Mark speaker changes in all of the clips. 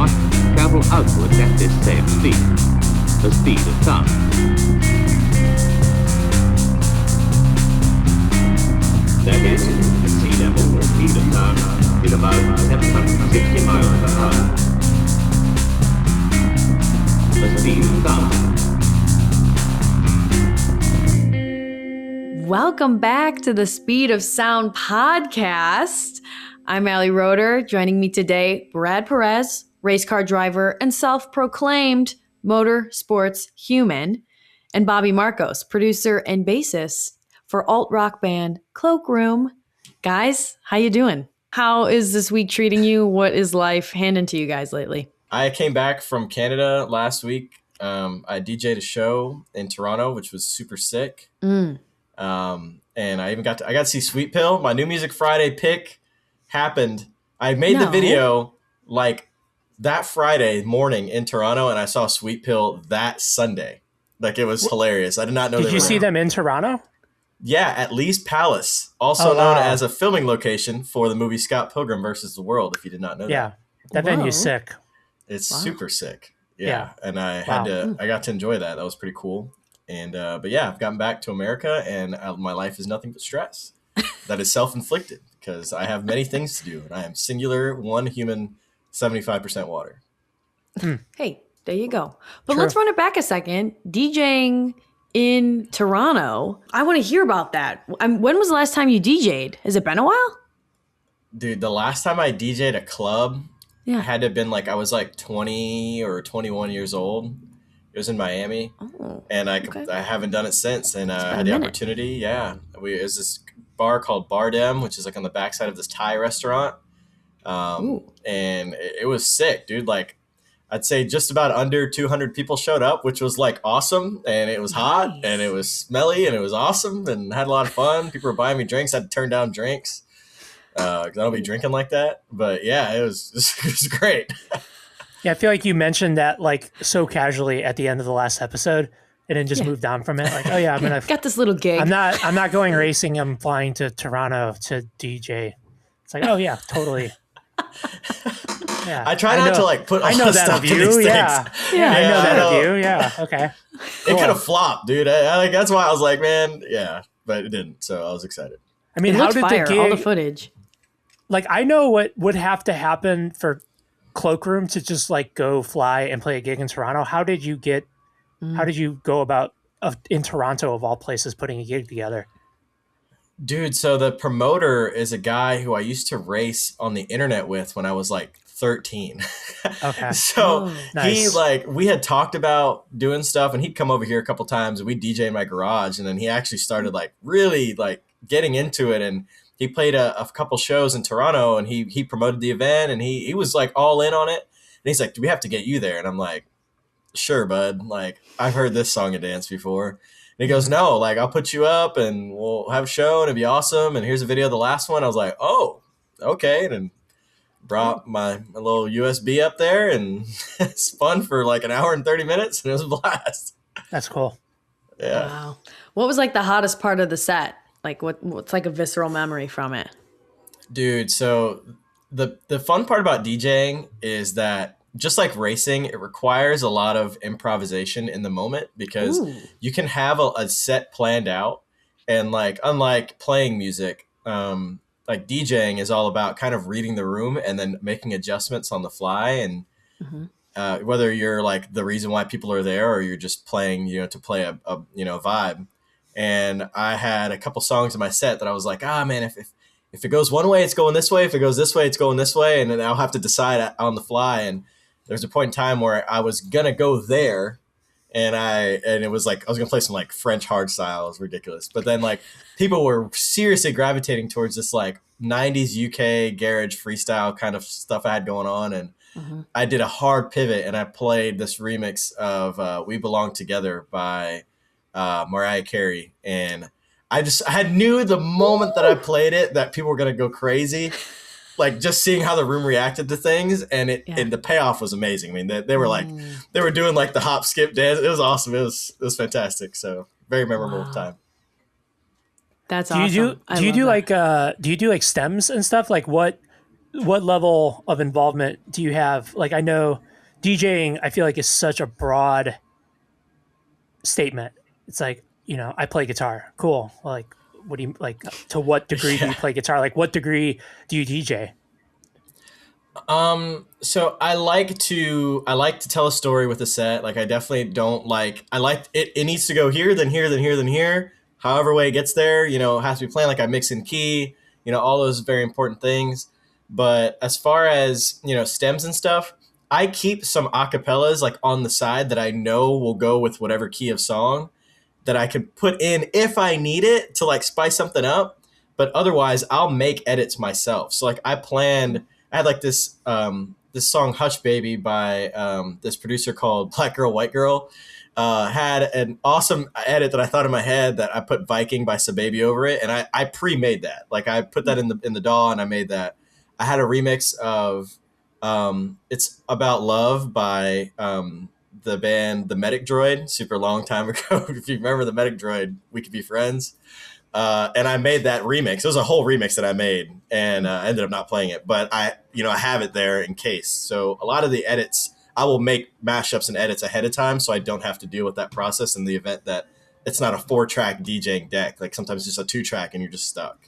Speaker 1: cannot travel outwards at this same speed, the speed of sound. That is, at sea level, the speed of sound is about 760 miles per hour. The speed of sound.
Speaker 2: Welcome back to the Speed of Sound podcast. I'm Allie Roeder. Joining me today, Brad Perez, race car driver and self-proclaimed motorsports human, and Bobby Marcos, producer and bassist for alt-rock band Cloakroom. Guys, how you doing? How is this week treating you? What is life handing to you guys lately?
Speaker 3: I came back from Canada last week. I DJ'd a show in Toronto, which was super sick. And I even got to see Sweet Pill. My New Music Friday pick happened. I made the video like that Friday morning in Toronto, and I saw Sweet Pill that Sunday. Like, it was hilarious. I did not know.
Speaker 4: Did you see them in Toronto?
Speaker 3: Yeah, at Lee's Palace, also known as a filming location for the movie Scott Pilgrim versus the World. If you did not know
Speaker 4: that venue's sick.
Speaker 3: It's super sick. Yeah. And I got to enjoy that. That was pretty cool. And but yeah, I've gotten back to America, and my life is nothing but stress. That is self-inflicted because I have many things to do, and I am singular, one human, 75% water.
Speaker 2: Hey, there you go. But let's run it back a second. DJing in Toronto. I want to hear about that. When was the last time you DJ'd? Has it been a while?
Speaker 3: Dude, the last time I DJ'd a club had to have been like I was like 20 or 21 years old. It was in Miami, and I haven't done it since. And I had the opportunity. Yeah, there's this bar called Bardem, which is like on the backside of this Thai restaurant, and it was sick, dude. Like, I'd say just about under 200 people showed up, which was like awesome, and it was hot, and it was smelly, and it was awesome, and had a lot of fun. People were buying me drinks. I had to turn down drinks because I don't be drinking like that. But yeah, it was great.
Speaker 4: Yeah, I feel like you mentioned that like so casually at the end of the last episode, and then just moved on from it. Like, oh yeah, I'm gonna
Speaker 2: got this little gig.
Speaker 4: I'm not going racing. I'm flying to Toronto to DJ. It's like, oh yeah, totally. Yeah,
Speaker 3: I try not to like put.
Speaker 4: I know that of you. Yeah, I know that of you. Yeah, okay.
Speaker 3: It could have flopped, dude. That's why I was like, man, but it didn't. So I was excited.
Speaker 4: I mean, how did the gig?
Speaker 2: All the footage.
Speaker 4: Like, I know what would have to happen for Cloakroom to just like go fly and play a gig in Toronto. How did you go about in Toronto of all places putting a gig together?
Speaker 3: Dude, so the promoter is a guy who I used to race on the internet with when I was like 13.
Speaker 4: Okay.
Speaker 3: So
Speaker 4: nice.
Speaker 3: we had talked about doing stuff, and he'd come over here a couple times, and we'd DJ in my garage, and then he actually started like really like getting into it, and he played a couple shows in Toronto, and he promoted the event, and he was like all in on it. And he's like, do we have to get you there? And I'm like, sure, bud. Like, I've heard this song and dance before. And he goes, no, like, I'll put you up and we'll have a show and it'll be awesome. And here's a video of the last one. I was like, oh, okay. And then brought my little USB up there, and it's fun for like an hour and 30 minutes, and it was a blast.
Speaker 4: That's cool.
Speaker 3: Yeah.
Speaker 2: Wow. What was like the hottest part of the set? Like what's like a visceral memory from it?
Speaker 3: Dude, so the fun part about DJing is that just like racing, it requires a lot of improvisation in the moment, because you can have a set planned out, and like unlike playing music, like DJing is all about kind of reading the room and then making adjustments on the fly, and whether you're like the reason why people are there or you're just playing, to play a vibe. And I had a couple songs in my set that I was like, man, if it goes one way, it's going this way. If it goes this way, it's going this way. And then I'll have to decide on the fly. And there's a point in time where I was going to go there. And it was like, I was going to play some like French hardstyle. It was ridiculous. But then like people were seriously gravitating towards this like 90s UK garage freestyle kind of stuff I had going on. And I did a hard pivot, and I played this remix of We Belong Together by Mariah Carey. And I knew the moment that I played it that people were going to go crazy. Like just seeing how the room reacted to things, and the payoff was amazing. I mean, they were like, they were doing like the hop, skip, dance. It was awesome. It was fantastic. So very memorable time.
Speaker 2: That's awesome.
Speaker 4: Do you do like stems and stuff? Like what what level of involvement do you have? Like, I know DJing, I feel like is such a broad statement. It's like, I play guitar. Cool. Like, what do you like? To what degree do
Speaker 3: Yeah.
Speaker 4: you play guitar? Like, what degree do you DJ?
Speaker 3: So I like to tell a story with a set. Like I definitely don't like I like it needs to go here, then here, then here, then here. However way it gets there, it has to be playing like I mix in key, all those very important things. But as far as, stems and stuff, I keep some acapellas like on the side that I know will go with whatever key of song that I could put in if I need it to like spice something up. But otherwise, I'll make edits myself. So like I had like this song "Hush Baby" by this producer called Black Girl White Girl. Had an awesome edit that I thought in my head that I put "Viking" by Sababy over it, and I pre-made that. Like I put that in the DAW, and I made that. I had a remix of "It's About Love" by the band The Medic Droid, super long time ago. If you remember The Medic Droid, "We Could Be Friends." And I made that remix. It was a whole remix that I made, and I ended up not playing it. But I have it there in case. So a lot of the edits, I will make mashups and edits ahead of time, so I don't have to deal with that process in the event that it's not a 4-track DJing deck. Like sometimes it's just a 2-track, and you're just stuck.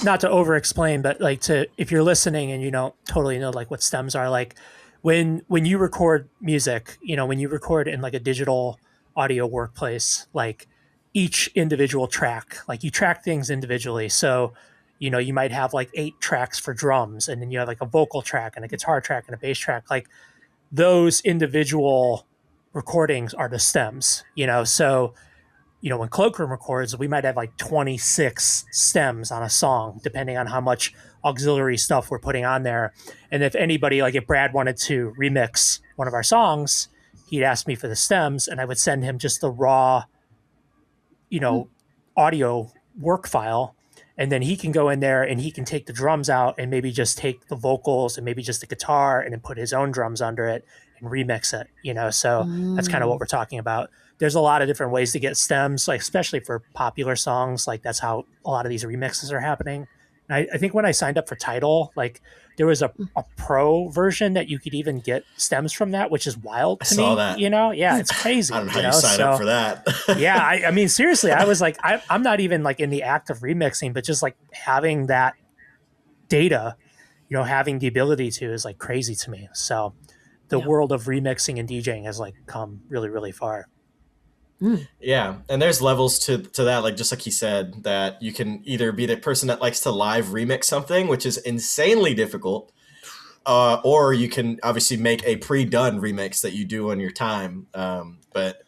Speaker 4: Not to over explain, but like if you're listening and you don't totally know like what stems are, like when you record music, when you record in like a digital audio workplace, like each individual track, like you track things individually. So, you might have like 8 tracks for drums, and then you have like a vocal track and a guitar track and a bass track. Like those individual recordings are the stems, so when Cloakroom records, we might have like 26 stems on a song, depending on how much auxiliary stuff we're putting on there. And if anybody, like if Brad wanted to remix one of our songs, he'd ask me for the stems, and I would send him just the raw, audio work file. And then he can go in there and he can take the drums out and maybe just take the vocals and maybe just the guitar and then put his own drums under it and remix it, So that's kind of what we're talking about. There's a lot of different ways to get stems, like especially for popular songs. Like that's how a lot of these remixes are happening. And I think when I signed up for Tidal, like there was a pro version that you could even get stems from that, which is wild to me.
Speaker 3: I saw that.
Speaker 4: Yeah, it's crazy.
Speaker 3: I don't know how you sign up for that.
Speaker 4: Yeah, I mean, seriously, I was like, I'm not even like in the act of remixing, but just like having that data, having the ability to is like crazy to me. So the world of remixing and DJing has like come really, really far.
Speaker 3: Yeah, and there's levels to that, like just like he said, that you can either be the person that likes to live remix something, which is insanely difficult, or you can obviously make a pre-done remix that you do on your time. But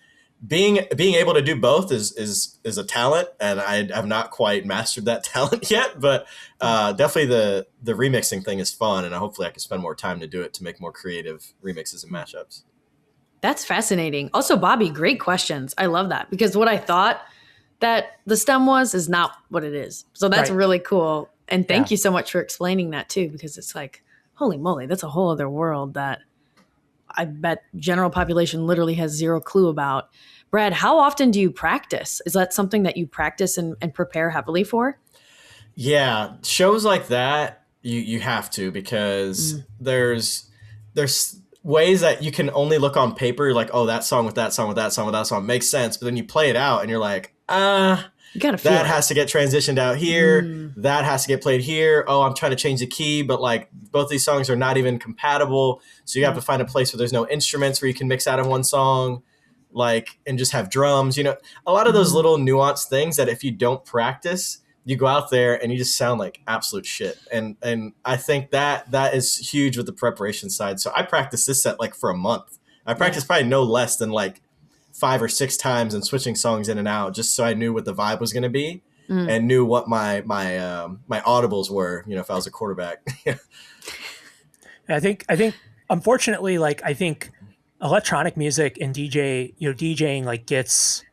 Speaker 3: being able to do both is a talent, and I have not quite mastered that talent yet. But definitely the remixing thing is fun, and hopefully I can spend more time to do it to make more creative remixes and mashups.
Speaker 2: That's fascinating. Also, Bobby, great questions. I love that because what I thought that the stem was is not what it is. So that's really cool. And thank you so much for explaining that too, because it's like, holy moly, that's a whole other world that I bet general population literally has zero clue about. Brad, how often do you practice? Is that something that you practice and prepare heavily for?
Speaker 3: Yeah, shows like that, you have to, because there's ways that you can only look on paper, like, oh, that song with that song with that song with that song makes sense, but then you play it out and you're like,
Speaker 2: you gotta feel
Speaker 3: that
Speaker 2: it.
Speaker 3: has to get transitioned out here, that has to get played here. Oh, I'm trying to change the key, but like both these songs are not even compatible, so you have to find a place where there's no instruments where you can mix out in one song, like, and just have drums. A lot of those little nuanced things that if you don't practice, you go out there and you just sound like absolute shit. And I think that is huge with the preparation side. So I practiced this set like for a month. I practiced probably no less than like 5 or 6 times and switching songs in and out, just so I knew what the vibe was going to be and knew what my audibles were, if I was a quarterback.
Speaker 4: I think unfortunately, like I think electronic music and DJing like gets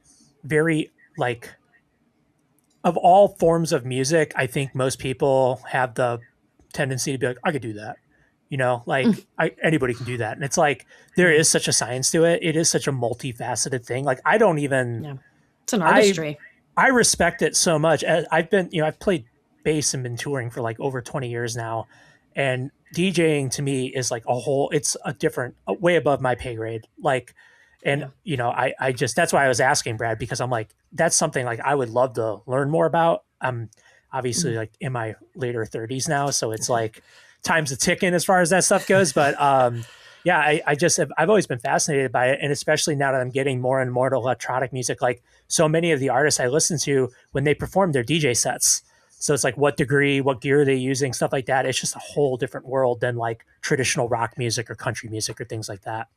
Speaker 4: very like, of all forms of music, I think most people have the tendency to be like, I could do that. Anybody can do that. And it's like, there is such a science to it. It is such a multifaceted thing. Like
Speaker 2: it's an artistry.
Speaker 4: I respect it so much. I've played bass and been touring for like over 20 years now. And DJing to me is like it's a different, way above my pay grade. Like, and you know, I just, that's why I was asking Brad, because I'm like, that's something like I would love to learn more about. I'm obviously like in my later 30s now. So it's like time's a ticking as far as that stuff goes. But yeah, I've always been fascinated by it. And especially now that I'm getting more and more to electronic music, like so many of the artists I listen to when they perform their DJ sets. So it's like what degree, what gear are they using, stuff like that. It's just a whole different world than like traditional rock music or country music or things like that.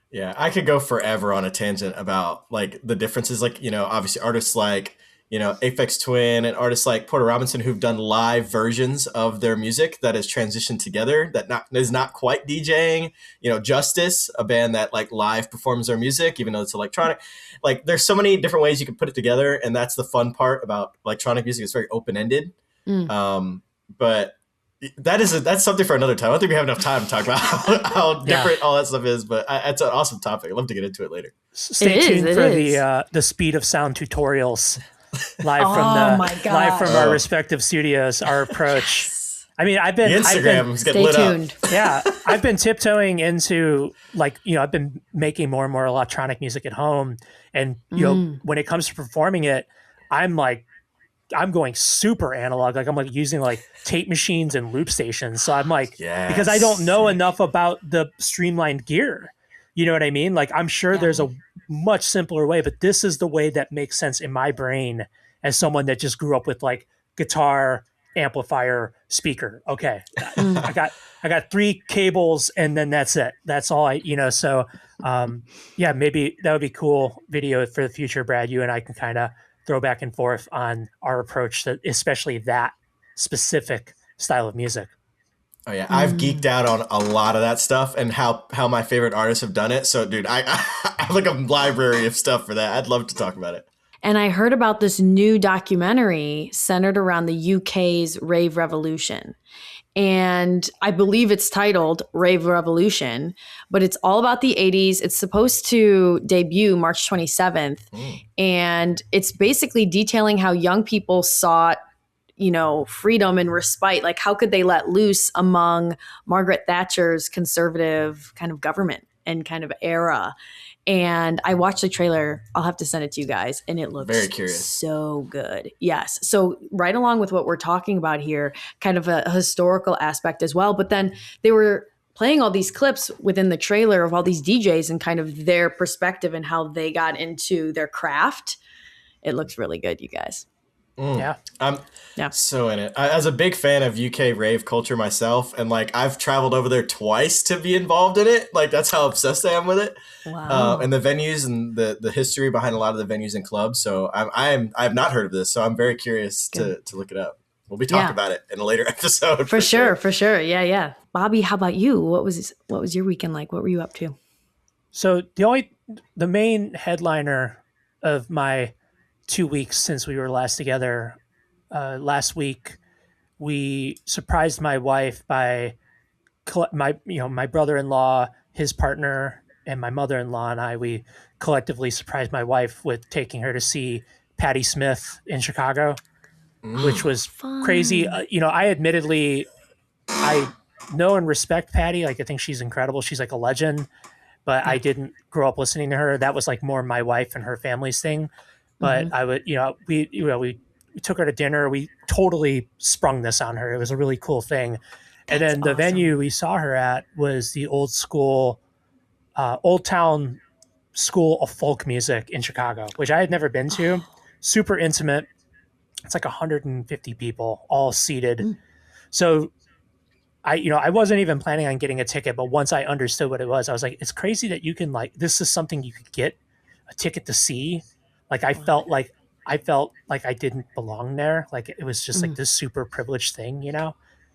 Speaker 3: Yeah, I could go forever on a tangent about like the differences. Like, you know, obviously artists like, you know, Aphex Twin and artists like Porter Robinson who've done live versions of their music that has transitioned together that is not quite DJing. You know, Justice, a band that like live performs their music, even though it's electronic. Like there's so many different ways you can put it together. And that's the fun part about electronic music. It's very open-ended. But that's something for another time. I don't think we have enough time to talk about how different all that stuff is, but it's an awesome topic. I'd love to get into it later.
Speaker 4: Stay tuned for the speed of sound tutorials live from our respective studios. Our approach. I mean, I've been
Speaker 3: getting lit
Speaker 2: tuned.
Speaker 3: up.
Speaker 4: Yeah, I've been tiptoeing into like, you know, I've been making more and more electronic music at home, and you know, when it comes to performing it, I'm going super analog. Like I'm like using like tape machines and loop stations. So I'm like, because I don't know enough about the streamlined gear. You know what I mean? Like I'm sure there's a much simpler way, but this is the way that makes sense in my brain as someone that just grew up with like guitar, amplifier, speaker. Okay. I got 3 cables and then that's it. That's all I, you know, so yeah, maybe that would be cool video for the future, Brad. You and I can kind of throw back and forth on our approach to especially that specific style of music.
Speaker 3: Oh yeah, I've geeked out on a lot of that stuff and how my favorite artists have done it. So dude, I have like a library of stuff for that. I'd love to talk about it.
Speaker 2: And I heard about this new documentary centered around the UK's rave revolution. And I believe it's titled Rave Revolution, but it's all about the 80s. It's supposed to debut March 27th. And it's basically detailing how young people sought, you know, freedom and respite. Like how could they let loose among Margaret Thatcher's conservative kind of government and kind of era. And I watched the trailer. I'll have to send it to you guys. And it looks
Speaker 3: very curious.
Speaker 2: So good. Yes. So right along with what we're talking about here, kind of a historical aspect as well. But then they were playing all these clips within the trailer of all these DJs and kind of their perspective and how they got into their craft. It looks really good, you guys.
Speaker 4: Yeah.
Speaker 3: I'm so in it. As a big fan of UK rave culture myself, and like I've traveled over there twice to be involved in it. Like that's how obsessed I am with it.
Speaker 2: Wow.
Speaker 3: And the venues and the history behind a lot of the venues and clubs. So I have not heard of this. So I'm very curious to look it up. We'll be talking about it in a later episode.
Speaker 2: For sure. Yeah. Bobby, how about you? What was your weekend like? What were you up to?
Speaker 4: So the main headliner of my 2 weeks since we were last together, last week, we surprised my wife by my brother-in-law, his partner, and my mother-in-law and I. We collectively surprised my wife with taking her to see Patti Smith in Chicago, which was crazy. I know and respect Patti. Like I think she's incredible. She's like a legend, but I didn't grow up listening to her. That was like more my wife and her family's thing. But I would, we took her to dinner. We totally sprung this on her. It was a really cool thing. And then the venue we saw her at was the Old Town School of Folk Music in Chicago, which I had never been to. Super intimate. It's like 150 people all seated. So I wasn't even planning on getting a ticket, but once I understood what it was, I was like, it's crazy that you can this is something you could get a ticket to see. Like I felt like I didn't belong there. Like it was just like this super privileged thing,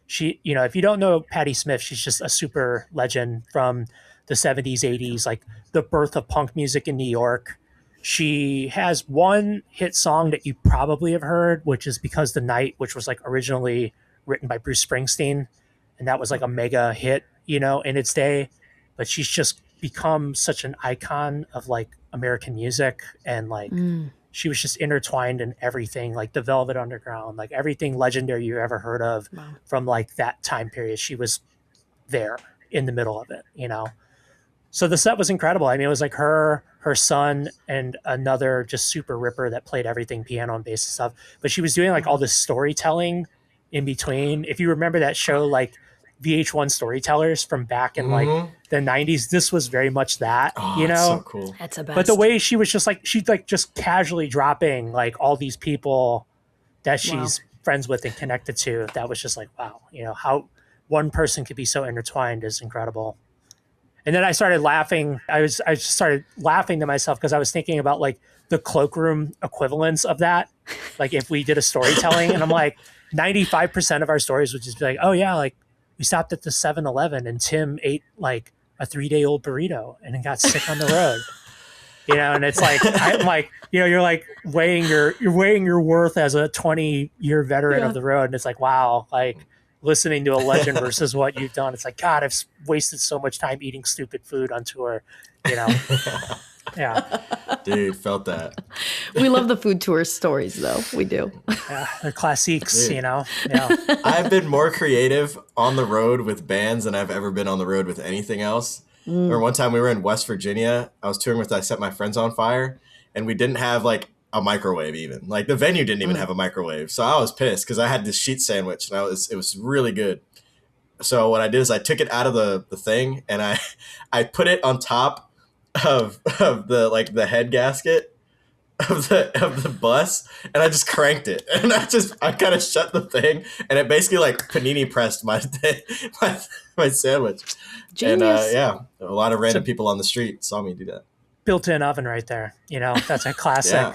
Speaker 4: She, if you don't know Patti Smith, she's just a super legend from the 70s, 80s, like the birth of punk music in New York. She has one hit song that you probably have heard, which is Because the Night, which was like originally written by Bruce Springsteen. And that was like a mega hit, in its day. But she's just become such an icon of like American music. And like she was just intertwined in everything, like the Velvet Underground, like everything legendary you ever heard of from like that time period. She was there in the middle of it, you know? So the set was incredible. I mean, it was like her son, and another just super ripper that played everything, piano and bass and stuff. But she was doing like all this storytelling in between. If you remember that show, like VH1 Storytellers from back in like the 90s, this was very much that, you know?
Speaker 3: So cool.
Speaker 2: That's the best.
Speaker 4: But the way she was just like, she'd like just casually dropping like all these people that she's friends with and connected to. That was just like, wow, you know, how one person could be so intertwined is incredible. And then I started laughing. I just started laughing to myself because I was thinking about like the cloakroom equivalents of that. Like if we did a storytelling, and I'm like, 95% of our stories would just be like, oh yeah, like we stopped at the 7-Eleven and Tim ate like a 3-day-old burrito and then got sick on the road. You know, and it's like, I'm like, you know, you're like weighing your worth as a 20-year veteran of the road. And it's like, wow, like listening to a legend versus what you've done. It's like, God, I've wasted so much time eating stupid food on tour, you know? Yeah.
Speaker 3: Dude, felt that.
Speaker 2: We love the food tour stories, though. We do.
Speaker 4: Yeah, they're classiques,
Speaker 3: Dude.
Speaker 4: you know? Yeah.
Speaker 3: I've been more creative on the road with bands than I've ever been on the road with anything else. Or one time we were in West Virginia. I was touring with I Set My Friends on Fire, and we didn't have like a microwave even. Like the venue didn't even have a microwave. So I was pissed because I had this sheet sandwich and it was really good. So what I did is I took it out of the thing and I put it on top of the like the head gasket of the bus, and I just cranked it, and I kind of shut the thing, and it basically like panini pressed my sandwich.
Speaker 2: Genius.
Speaker 3: And a lot of random people on the street saw me do that.
Speaker 4: Built-in oven right there, you know? That's a classic.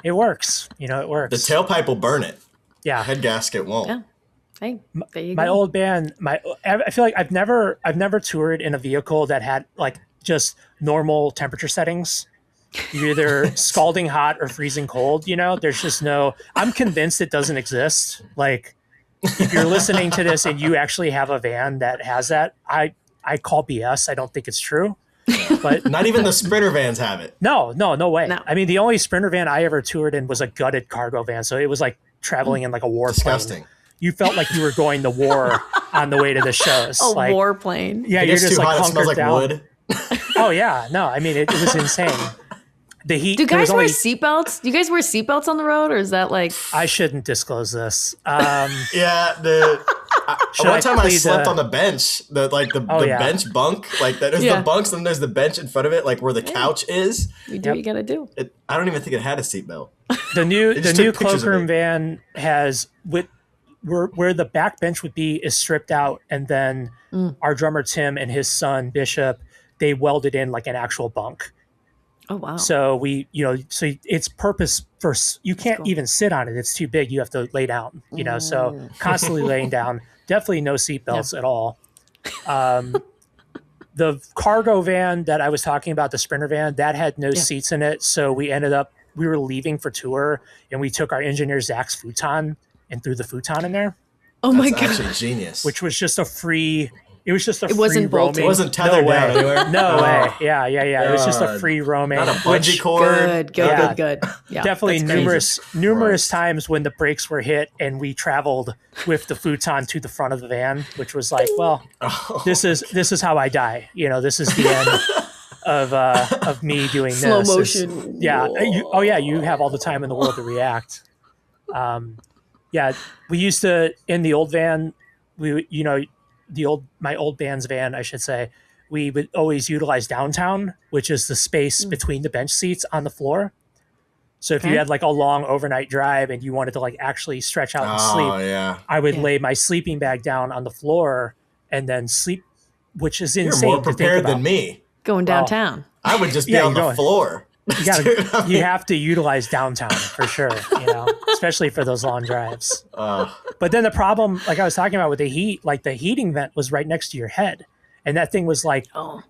Speaker 4: It works, you know, it works.
Speaker 3: The tailpipe will burn it.
Speaker 4: Yeah.
Speaker 3: Head gasket won't.
Speaker 2: Yeah. Hey, there you
Speaker 4: My
Speaker 2: go.
Speaker 4: old band, I feel like I've never toured in a vehicle that had like just normal temperature settings. You're either scalding hot or freezing cold, you know? There's just I'm convinced it doesn't exist. Like if you're listening to this and you actually have a van that has that, I call BS. I don't think it's true. But
Speaker 3: Not even the Sprinter vans have it.
Speaker 4: no way.
Speaker 2: No.
Speaker 4: I mean, the only Sprinter van I ever toured in was a gutted cargo van. So it was like traveling in like a warplane.
Speaker 3: Disgusting.
Speaker 4: You felt like you were going to war on the way to the shows.
Speaker 2: A
Speaker 4: like,
Speaker 2: warplane.
Speaker 4: Yeah,
Speaker 3: It
Speaker 4: you're
Speaker 3: gets
Speaker 4: just
Speaker 3: too
Speaker 4: like
Speaker 3: hot. It smells
Speaker 4: hunkered
Speaker 3: like
Speaker 4: down.
Speaker 3: wood.
Speaker 4: Oh yeah, no, I mean it was insane. The heat.
Speaker 2: Do
Speaker 4: there was
Speaker 2: guys wear
Speaker 4: only-
Speaker 2: seatbelts? Do you guys wear seatbelts on the road, or is that like?
Speaker 4: I shouldn't disclose this.
Speaker 3: Yeah,
Speaker 4: Should
Speaker 3: one
Speaker 4: I
Speaker 3: time I
Speaker 4: plead
Speaker 3: slept
Speaker 4: the-
Speaker 3: on the bench, the
Speaker 4: yeah.
Speaker 3: bench bunk, like that. There's
Speaker 2: Yeah.
Speaker 3: the bunks, and then there's the bench in front of it, like where the couch is.
Speaker 2: You do what you gotta do.
Speaker 3: I don't even think it had a seatbelt.
Speaker 4: The new
Speaker 3: just
Speaker 4: the new
Speaker 3: took pictures of
Speaker 4: cloakroom
Speaker 3: it.
Speaker 4: van has where the back bench would be is stripped out, and then our drummer Tim and his son Bishop, they welded in like an actual bunk.
Speaker 2: Oh wow.
Speaker 4: So so it's purpose for, you can't even sit on it. It's too big. You have to lay down, you know, so constantly laying down, definitely no seatbelts at all. The cargo van that I was talking about, the Sprinter van, that had no seats in it. So we were leaving for tour, and we took our engineer Zach's futon and threw the futon in there,
Speaker 2: Oh my
Speaker 3: That's
Speaker 2: god.
Speaker 3: actually genius.
Speaker 4: which was just a free, it was just a
Speaker 2: It
Speaker 4: free
Speaker 2: wasn't bolted.
Speaker 4: roaming.
Speaker 3: It wasn't tethered
Speaker 4: no
Speaker 3: down
Speaker 4: way.
Speaker 3: anywhere.
Speaker 4: No
Speaker 3: Oh.
Speaker 4: way. Yeah. It was just a
Speaker 3: God.
Speaker 4: free roaming.
Speaker 3: Not a bungee
Speaker 4: which-
Speaker 3: cord.
Speaker 2: Good.
Speaker 4: Yeah.
Speaker 2: Yeah,
Speaker 4: Definitely
Speaker 2: that's crazy.
Speaker 4: numerous
Speaker 3: Christ.
Speaker 4: times when the brakes were hit and we traveled with the futon to the front of the van, which was like, well,
Speaker 3: Oh.
Speaker 4: this is how I die. You know, this is the end of me doing
Speaker 2: Slow
Speaker 4: this.
Speaker 2: motion.
Speaker 4: Yeah.
Speaker 2: Whoa.
Speaker 4: You have all the time in the world to react. Yeah, we used to, in the old van, my old band's van, I should say, we would always utilize downtown, which is the space between the bench seats on the floor. So if you had like a long overnight drive and you wanted to like actually stretch out and
Speaker 3: Oh
Speaker 4: sleep,
Speaker 3: yeah.
Speaker 4: I would lay my sleeping bag down on the floor and then sleep, which is
Speaker 3: You're
Speaker 4: insane
Speaker 3: more
Speaker 4: to think
Speaker 3: prepared
Speaker 4: about.
Speaker 3: than me.
Speaker 2: Going downtown.
Speaker 3: I would just be
Speaker 4: Yeah,
Speaker 3: on
Speaker 4: you're
Speaker 3: the
Speaker 4: going.
Speaker 3: floor.
Speaker 4: You
Speaker 3: Dude, I mean,
Speaker 4: have to utilize downtown for sure, you know, especially for those long drives.
Speaker 3: uh,
Speaker 4: But then the problem, like I was talking about with the heat, like the heating vent was right next to your head. And that thing was like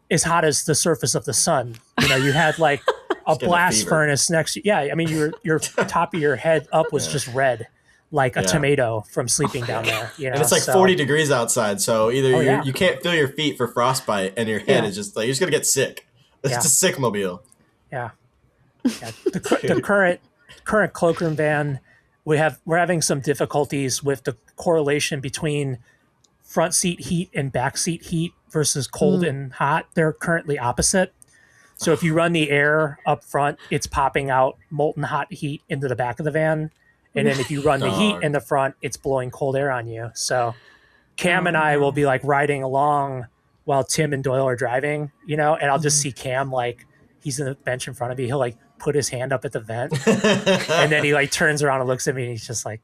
Speaker 4: as hot as the surface of the sun. You know, you had like a
Speaker 3: getting a
Speaker 4: blast
Speaker 3: fever.
Speaker 4: furnace next to you. Yeah, I mean, your top of your head up was just red, like a
Speaker 3: Yeah.
Speaker 4: tomato from sleeping down there. You know,
Speaker 3: and it's like
Speaker 4: so-
Speaker 3: 40 degrees outside, so either
Speaker 4: yeah.
Speaker 3: you can't feel your feet for frostbite, and your head
Speaker 4: Yeah.
Speaker 3: is just like you're just gonna get sick. It's
Speaker 4: Yeah.
Speaker 3: a sick mobile.
Speaker 4: Yeah. The current current cloakroom van, we're having some difficulties with the correlation between front seat heat and back seat heat versus cold and hot. They're currently opposite. So if you run the air up front, it's popping out molten hot heat into the back of the van. And then if you run the heat in the front, it's blowing cold air on you. So Cam and I will be like riding along while Tim and Doyle are driving, you know, and I'll just see Cam like he's in the bench in front of me. He'll like put his hand up at the vent and then he like turns around and looks at me and he's just like,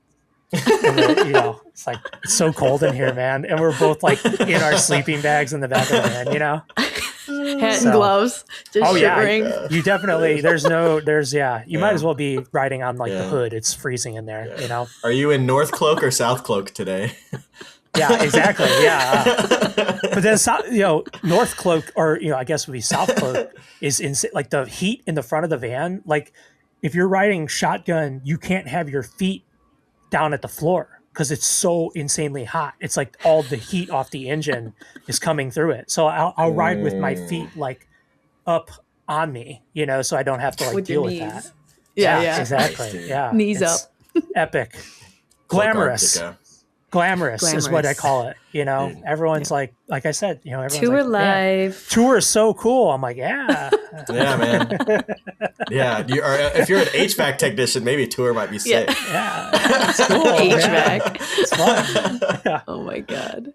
Speaker 4: you know, it's like, it's so cold in here, man. And we're both like in our sleeping bags in the back of the van, you know?
Speaker 2: Hat and gloves, just shivering.
Speaker 4: Yeah, you definitely, you might as well be riding on like the hood. It's freezing in there, you know?
Speaker 3: Are you in North Cloak or South Cloak today?
Speaker 4: Yeah, exactly. Yeah. But then, you know, North Cloak, or, you know, I guess would be South Cloak, is in like the heat in the front of the van. Like if you're riding shotgun, you can't have your feet down at the floor because it's so insanely hot. It's like all the heat off the engine is coming through it. So I'll ride with my feet like up on me, you know, so I don't have to like deal with that.
Speaker 2: Yeah,
Speaker 4: exactly. Yeah.
Speaker 2: Knees
Speaker 4: it's
Speaker 2: up.
Speaker 4: Epic. Glamorous is what I call it. You know, everyone's like I said, you know, everyone's
Speaker 2: tour
Speaker 4: like,
Speaker 2: life.
Speaker 4: Tour is so cool. I'm like, yeah.
Speaker 3: Yeah, man. Yeah. If you're an HVAC technician, maybe tour might be sick.
Speaker 4: Yeah. It's cool.
Speaker 2: HVAC.
Speaker 4: It's fun. Yeah.
Speaker 2: Oh my God.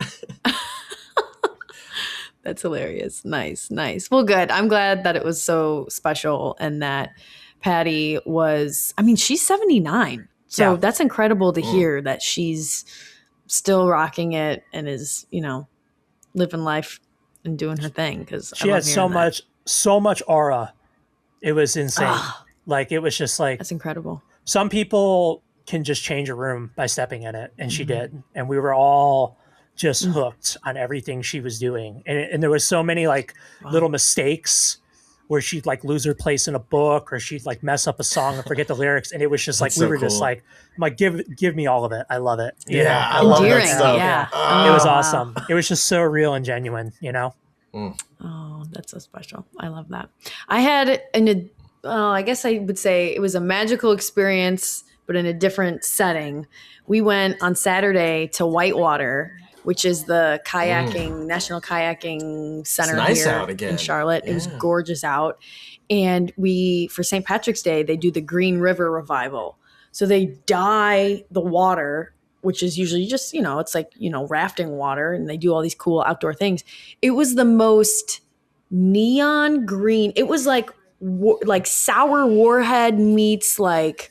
Speaker 2: That's hilarious. Nice. Well, good. I'm glad that it was so special and that Patty was, I mean, she's 79. So that's incredible to hear that she's still rocking it and is, you know, living life and doing her thing. Because
Speaker 4: she had so much aura. It was insane. Like, it was just like,
Speaker 2: that's incredible.
Speaker 4: Some people can just change a room by stepping in it. And she did. And we were all just hooked on everything she was doing. And there was so many like little mistakes where she'd like lose her place in a book or she'd like mess up a song and forget the lyrics. And it was just like, we were just like, I'm like, give me all of it. I love it.
Speaker 3: Yeah. I love that stuff.
Speaker 2: Yeah.
Speaker 4: It was awesome. It was just so real and genuine, you know?
Speaker 2: Oh, that's so special. I love that. I had I guess I would say it was a magical experience, but in a different setting. We went on Saturday to Whitewater, which is the National Kayaking Center
Speaker 3: nice
Speaker 2: here
Speaker 3: out again.
Speaker 2: in Charlotte. It was gorgeous out. And for St. Patrick's Day, they do the Green River Revival. So they dye the water, which is usually just, you know, it's like, you know, rafting water, and they do all these cool outdoor things. It was the most neon green. It was like sour warhead meets like,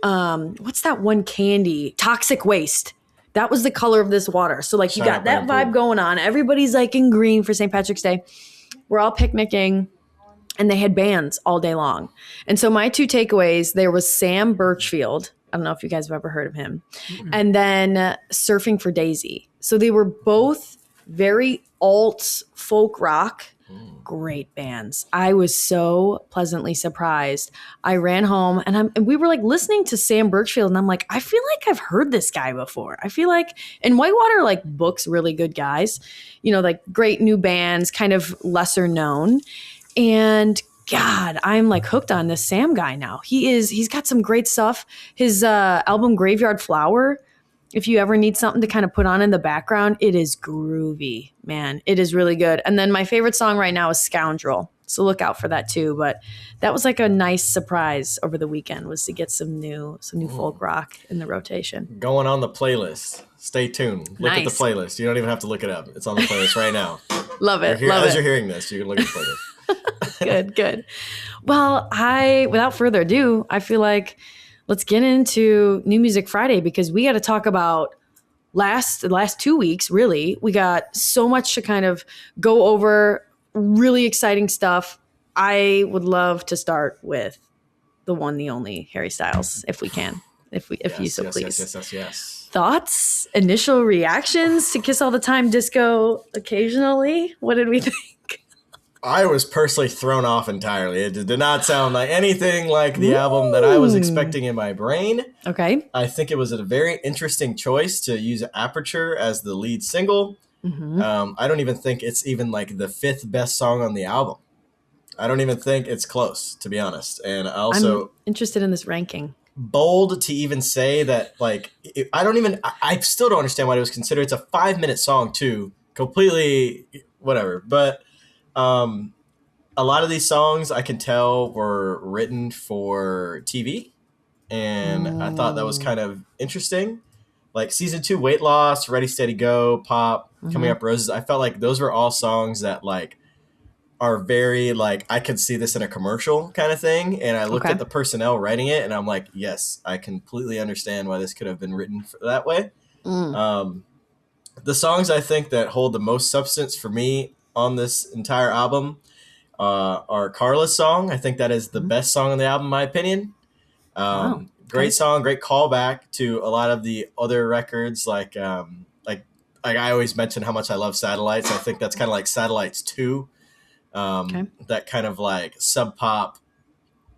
Speaker 2: what's that one candy? Toxic Waste. That was the color of this water. So like you got that vibe going on. Everybody's like in green for St. Patrick's Day. We're all picnicking and they had bands all day long. And so my two takeaways, there was Sam Birchfield. I don't know if you guys have ever heard of him. And then Surfing for Daisy. So they were both very alt folk rock. Great bands. I was so pleasantly surprised. I ran home and we were like listening to Sam Birchfield and I'm like, I feel like I've heard this guy before. I feel like, and Whitewater like books really good guys, you know, like great new bands, kind of lesser known. And God, I'm like hooked on this Sam guy now. He's got some great stuff. His album Graveyard Flower, if you ever need something to kind of put on in the background, it is groovy, man. It is really good. And then my favorite song right now is Scoundrel. So look out for that too. But that was like a nice surprise over the weekend, was to get some new folk rock in the rotation.
Speaker 3: Going on the playlist. Stay tuned. Look at the playlist. You don't even have to look it up. It's on the playlist right now.
Speaker 2: Love it.
Speaker 3: As you're hearing this, you can look at the playlist.
Speaker 2: Good. Well, without further ado, I feel like let's get into New Music Friday, because we got to talk about the last 2 weeks, really. We got so much to kind of go over, really exciting stuff. I would love to start with the one, the only Harry Styles, if we can, if you so please.
Speaker 3: Yes.
Speaker 2: Thoughts, initial reactions to Kiss All the Time Disco occasionally? What did we think?
Speaker 3: I was personally thrown off entirely. It did not sound like anything like the album that I was expecting in my brain.
Speaker 2: Okay.
Speaker 3: I think it was a very interesting choice to use Aperture as the lead single. I don't even think it's even like the 5th best song on the album. I don't even think it's close, to be honest. And I'm
Speaker 2: interested in this ranking.
Speaker 3: bold to even say that. Like, I still don't understand why it was considered. It's a 5-minute song too, completely whatever. But a lot of these songs I can tell were written for TV, and I thought that was kind of interesting. Like season 2, Weight Loss, Ready Steady Go, Pop, Coming Up Roses. I felt like those were all songs that like are very like I could see this in a commercial kind of thing. And I looked at the personnel writing it, and I'm like, yes, I completely understand why this could have been written that way. The songs I think that hold the most substance for me on this entire album are Carla's song. I think that is the best song on the album, in my opinion. Great song, great callback to a lot of the other records. Like I always mention how much I love Satellites. I think that's kind of like Satellites 2. That kind of like sub pop,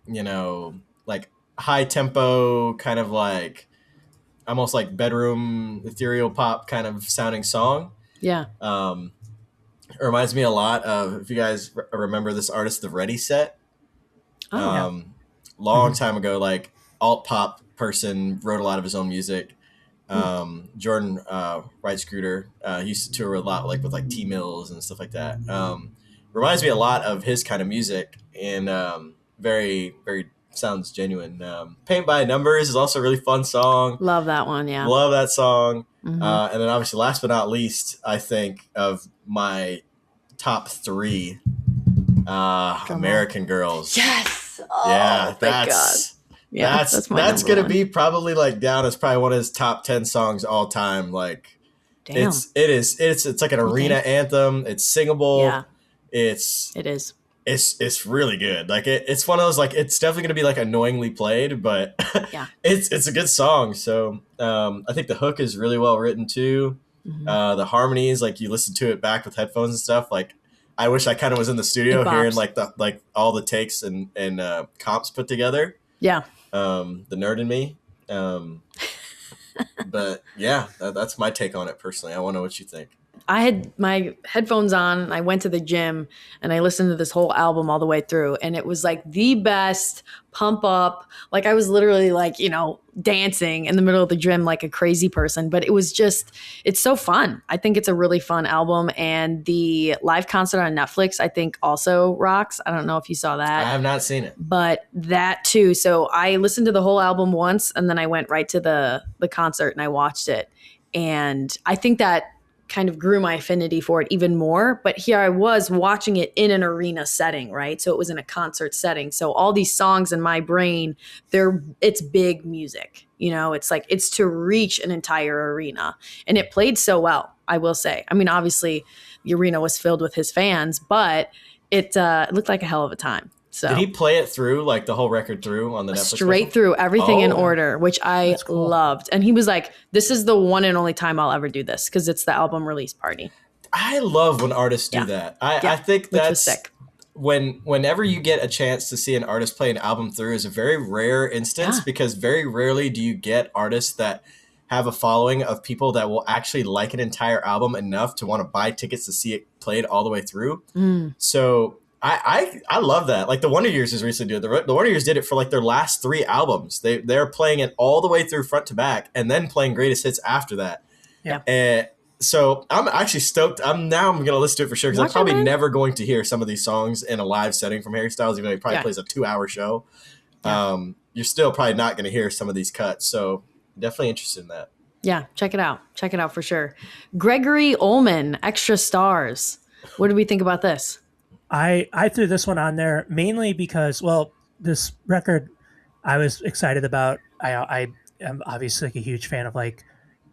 Speaker 3: like high tempo, kind of like almost like bedroom ethereal pop kind of sounding song.
Speaker 2: Yeah.
Speaker 3: It reminds me a lot of, if you guys remember this artist, The Ready Set. Long time ago, like alt pop person, wrote a lot of his own music. Jordan Wright Scooter, he used to tour a lot like with like T Mills and stuff like that. Reminds me a lot of his kind of music, and very, very sounds genuine. Paint by Numbers is also a really fun song.
Speaker 2: Love that one. Yeah.
Speaker 3: Love that song. And then obviously last but not least, I think of my top 3, American Girls.
Speaker 2: Yes. Oh,
Speaker 3: yeah.
Speaker 2: Thank God. Yeah,
Speaker 3: that's going to be probably like down as probably one of his top 10 songs all time. Like
Speaker 2: damn.
Speaker 3: It's like an arena anthem. It's singable.
Speaker 2: Yeah.
Speaker 3: It
Speaker 2: is.
Speaker 3: It's really good. Like it's one of those, like, it's definitely going to be like annoyingly played, but it's a good song. So I think the hook is really well written too. The harmonies, like you listen to it back with headphones and stuff. Like I wish I kind of was in the studio hearing like all the takes and comps put together.
Speaker 2: Yeah.
Speaker 3: The nerd in me. But yeah, that's my take on it personally. I want to know what you think.
Speaker 2: I had my headphones on and I went to the gym and I listened to this whole album all the way through, and it was like the best pump up. Like I was literally like, dancing in the middle of the gym like a crazy person, but it's so fun. I think it's a really fun album, and the live concert on Netflix, I think also rocks. I don't know if you saw that.
Speaker 3: I have not seen it.
Speaker 2: But that too. So I listened to the whole album once and then I went right to the concert and I watched it. And I think that kind of grew my affinity for it even more. But here I was watching it in an arena setting, right? So it was in a concert setting. So all these songs in my brain, it's big music, it's like, it's to reach an entire arena. And it played so well, I will say. I mean, obviously the arena was filled with his fans, but it looked like a hell of a time. So
Speaker 3: did he play it through, like the whole record through on the Netflix
Speaker 2: straight
Speaker 3: special?
Speaker 2: through everything in order, which I loved. And he was like, this is the one and only time I'll ever do this, because it's the album release party.
Speaker 3: I love when artists do that. I think that's
Speaker 2: sick.
Speaker 3: Whenever you get a chance to see an artist play an album through is a very rare instance, because very rarely do you get artists that have a following of people that will actually like an entire album enough to want to buy tickets to see it played all the way through. So I love that. Like the Wonder Years is recently doing the Wonder Years did it for like their last 3 albums. They're playing it all the way through front to back, and then playing greatest hits after that.
Speaker 2: Yeah.
Speaker 3: And so I'm actually stoked. I'm going to listen to it for sure, because I'm probably never going to hear some of these songs in a live setting from Harry Styles, even though he probably plays a 2-hour show. You're still probably not going to hear some of these cuts. So definitely interested in that.
Speaker 2: Yeah, check it out. Check it out for sure. Gregory Ullman, Extra Stars. What do we think about this?
Speaker 4: I threw this one on there mainly because, well, this record I was excited about. I am obviously like a huge fan of like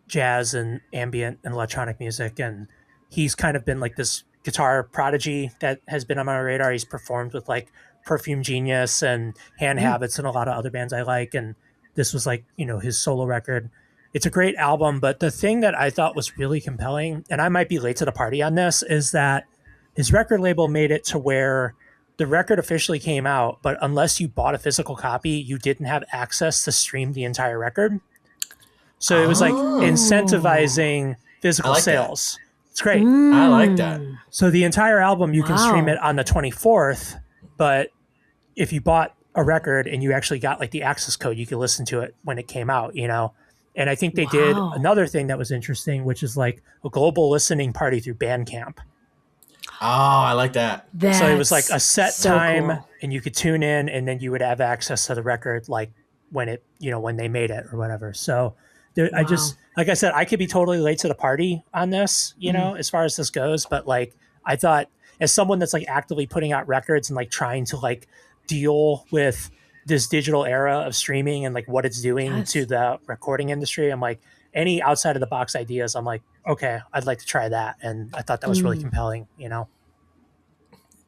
Speaker 4: jazz and ambient and electronic music, and he's kind of been like this guitar prodigy that has been on my radar. He's performed with like Perfume Genius and Hand Habits and a lot of other bands I like, and this was like, his solo record. It's a great album, but the thing that I thought was really compelling, and I might be late to the party on this, is that his record label made it to where the record officially came out, but unless you bought a physical copy, you didn't have access to stream the entire record. So it was like incentivizing physical sales. That. It's great.
Speaker 3: I like that.
Speaker 4: So the entire album, you can stream it on the 24th, but if you bought a record and you actually got like the access code, you could listen to it when it came out, you know? And I think they did
Speaker 2: Wow.
Speaker 4: another thing that was interesting, which is like a global listening party through Bandcamp.
Speaker 3: Oh, I like that.
Speaker 4: So it was like a set
Speaker 2: so
Speaker 4: time
Speaker 2: cool.
Speaker 4: and you could tune in and then you would have access to the record like when it, you know, when they made it or whatever. So there, I just, like I said, I could be totally late to the party on this, you know, as far as this goes. But like, I thought as someone that's like actively putting out records and like trying to like deal with this digital era of streaming and like what it's doing
Speaker 2: Yes.
Speaker 4: to the recording industry, I'm like, any outside of the box ideas, I'm like, okay, I'd like to try that. And I thought that was really compelling, you know?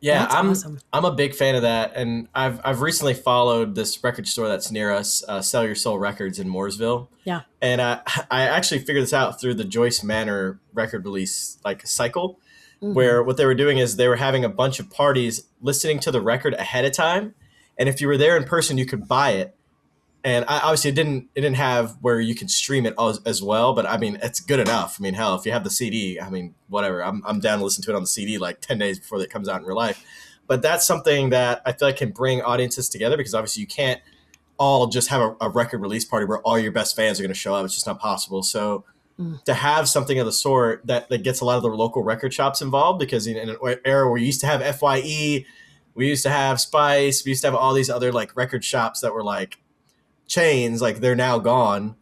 Speaker 3: Yeah,
Speaker 2: That's awesome.
Speaker 3: I'm a big fan of that, and I've recently followed this record store that's near us, Sell Your Soul Records in Mooresville.
Speaker 2: Yeah.
Speaker 3: And I actually figured this out through the Joyce Manor record release like cycle, where what they were doing is they were having a bunch of parties listening to the record ahead of time, and if you were there in person, you could buy it. And obviously, it didn't have where you could stream it as well. But I mean, it's good enough. I mean, hell, if you have the CD, I mean, whatever. I'm down to listen to it on the CD like 10 days before it comes out in real life. But that's something that I feel like can bring audiences together, because obviously you can't all just have a record release party where all your best fans are going to show up. It's just not possible. So to have something of the sort that gets a lot of the local record shops involved, because in an era where we used to have FYE, we used to have Spice, we used to have all these other like record shops that were like chains, like they're now gone.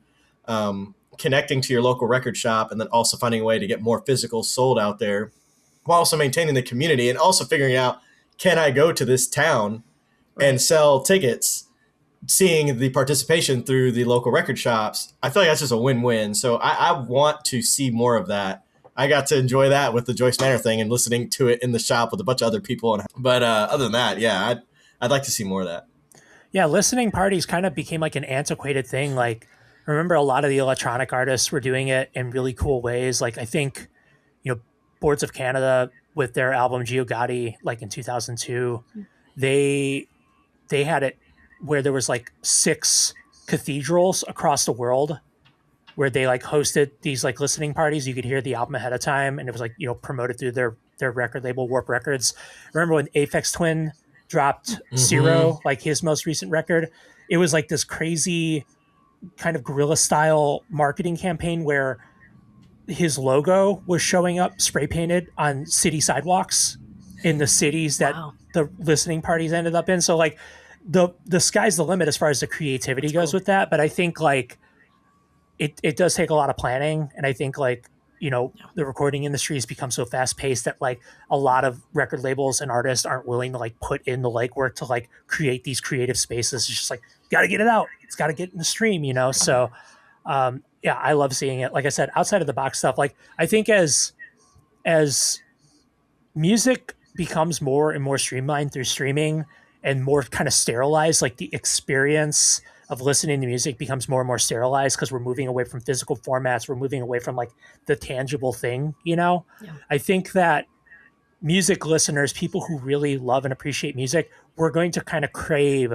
Speaker 3: Connecting to your local record shop and then also finding a way to get more physical sold out there while also maintaining the community and also figuring out, can I go to this town and sell tickets, seeing the participation through the local record shops. I feel like that's just a win-win. So I want to see more of that. I got to enjoy that with the Joyce Manor thing and listening to it in the shop with a bunch of other people. But other than that, yeah, I'd like to see more of that.
Speaker 4: Yeah, listening parties kind of became like an antiquated thing. Like, I remember a lot of the electronic artists were doing it in really cool ways. Like, I think, you know, Boards of Canada with their album Geogati, like in 2002, they had it where there was like 6 cathedrals across the world where they like hosted these like listening parties. You could hear the album ahead of time, and it was like, you know, promoted through their record label, Warp Records. Remember when Aphex Twin dropped Zero, like his most recent record? It was like this crazy kind of guerrilla style marketing campaign where his logo was showing up spray painted on city sidewalks in the cities that the listening parties ended up in. So like the sky's the limit as far as the creativity goes with that. But I think like it does take a lot of planning. And I think like, you know, the recording industry has become so fast paced that like a lot of record labels and artists aren't willing to like put in the legwork to like create these creative spaces. It's just like, got to get it out. It's got to get in the stream, you know? So, yeah, I love seeing it. Like I said, outside of the box stuff, like I think as music becomes more and more streamlined through streaming and more kind of sterilized, like the experience of listening to music becomes more and more sterilized because we're moving away from physical formats. We're moving away from like the tangible thing, you know? Yeah. I think that music listeners, people who really love and appreciate music, we're going to kind of crave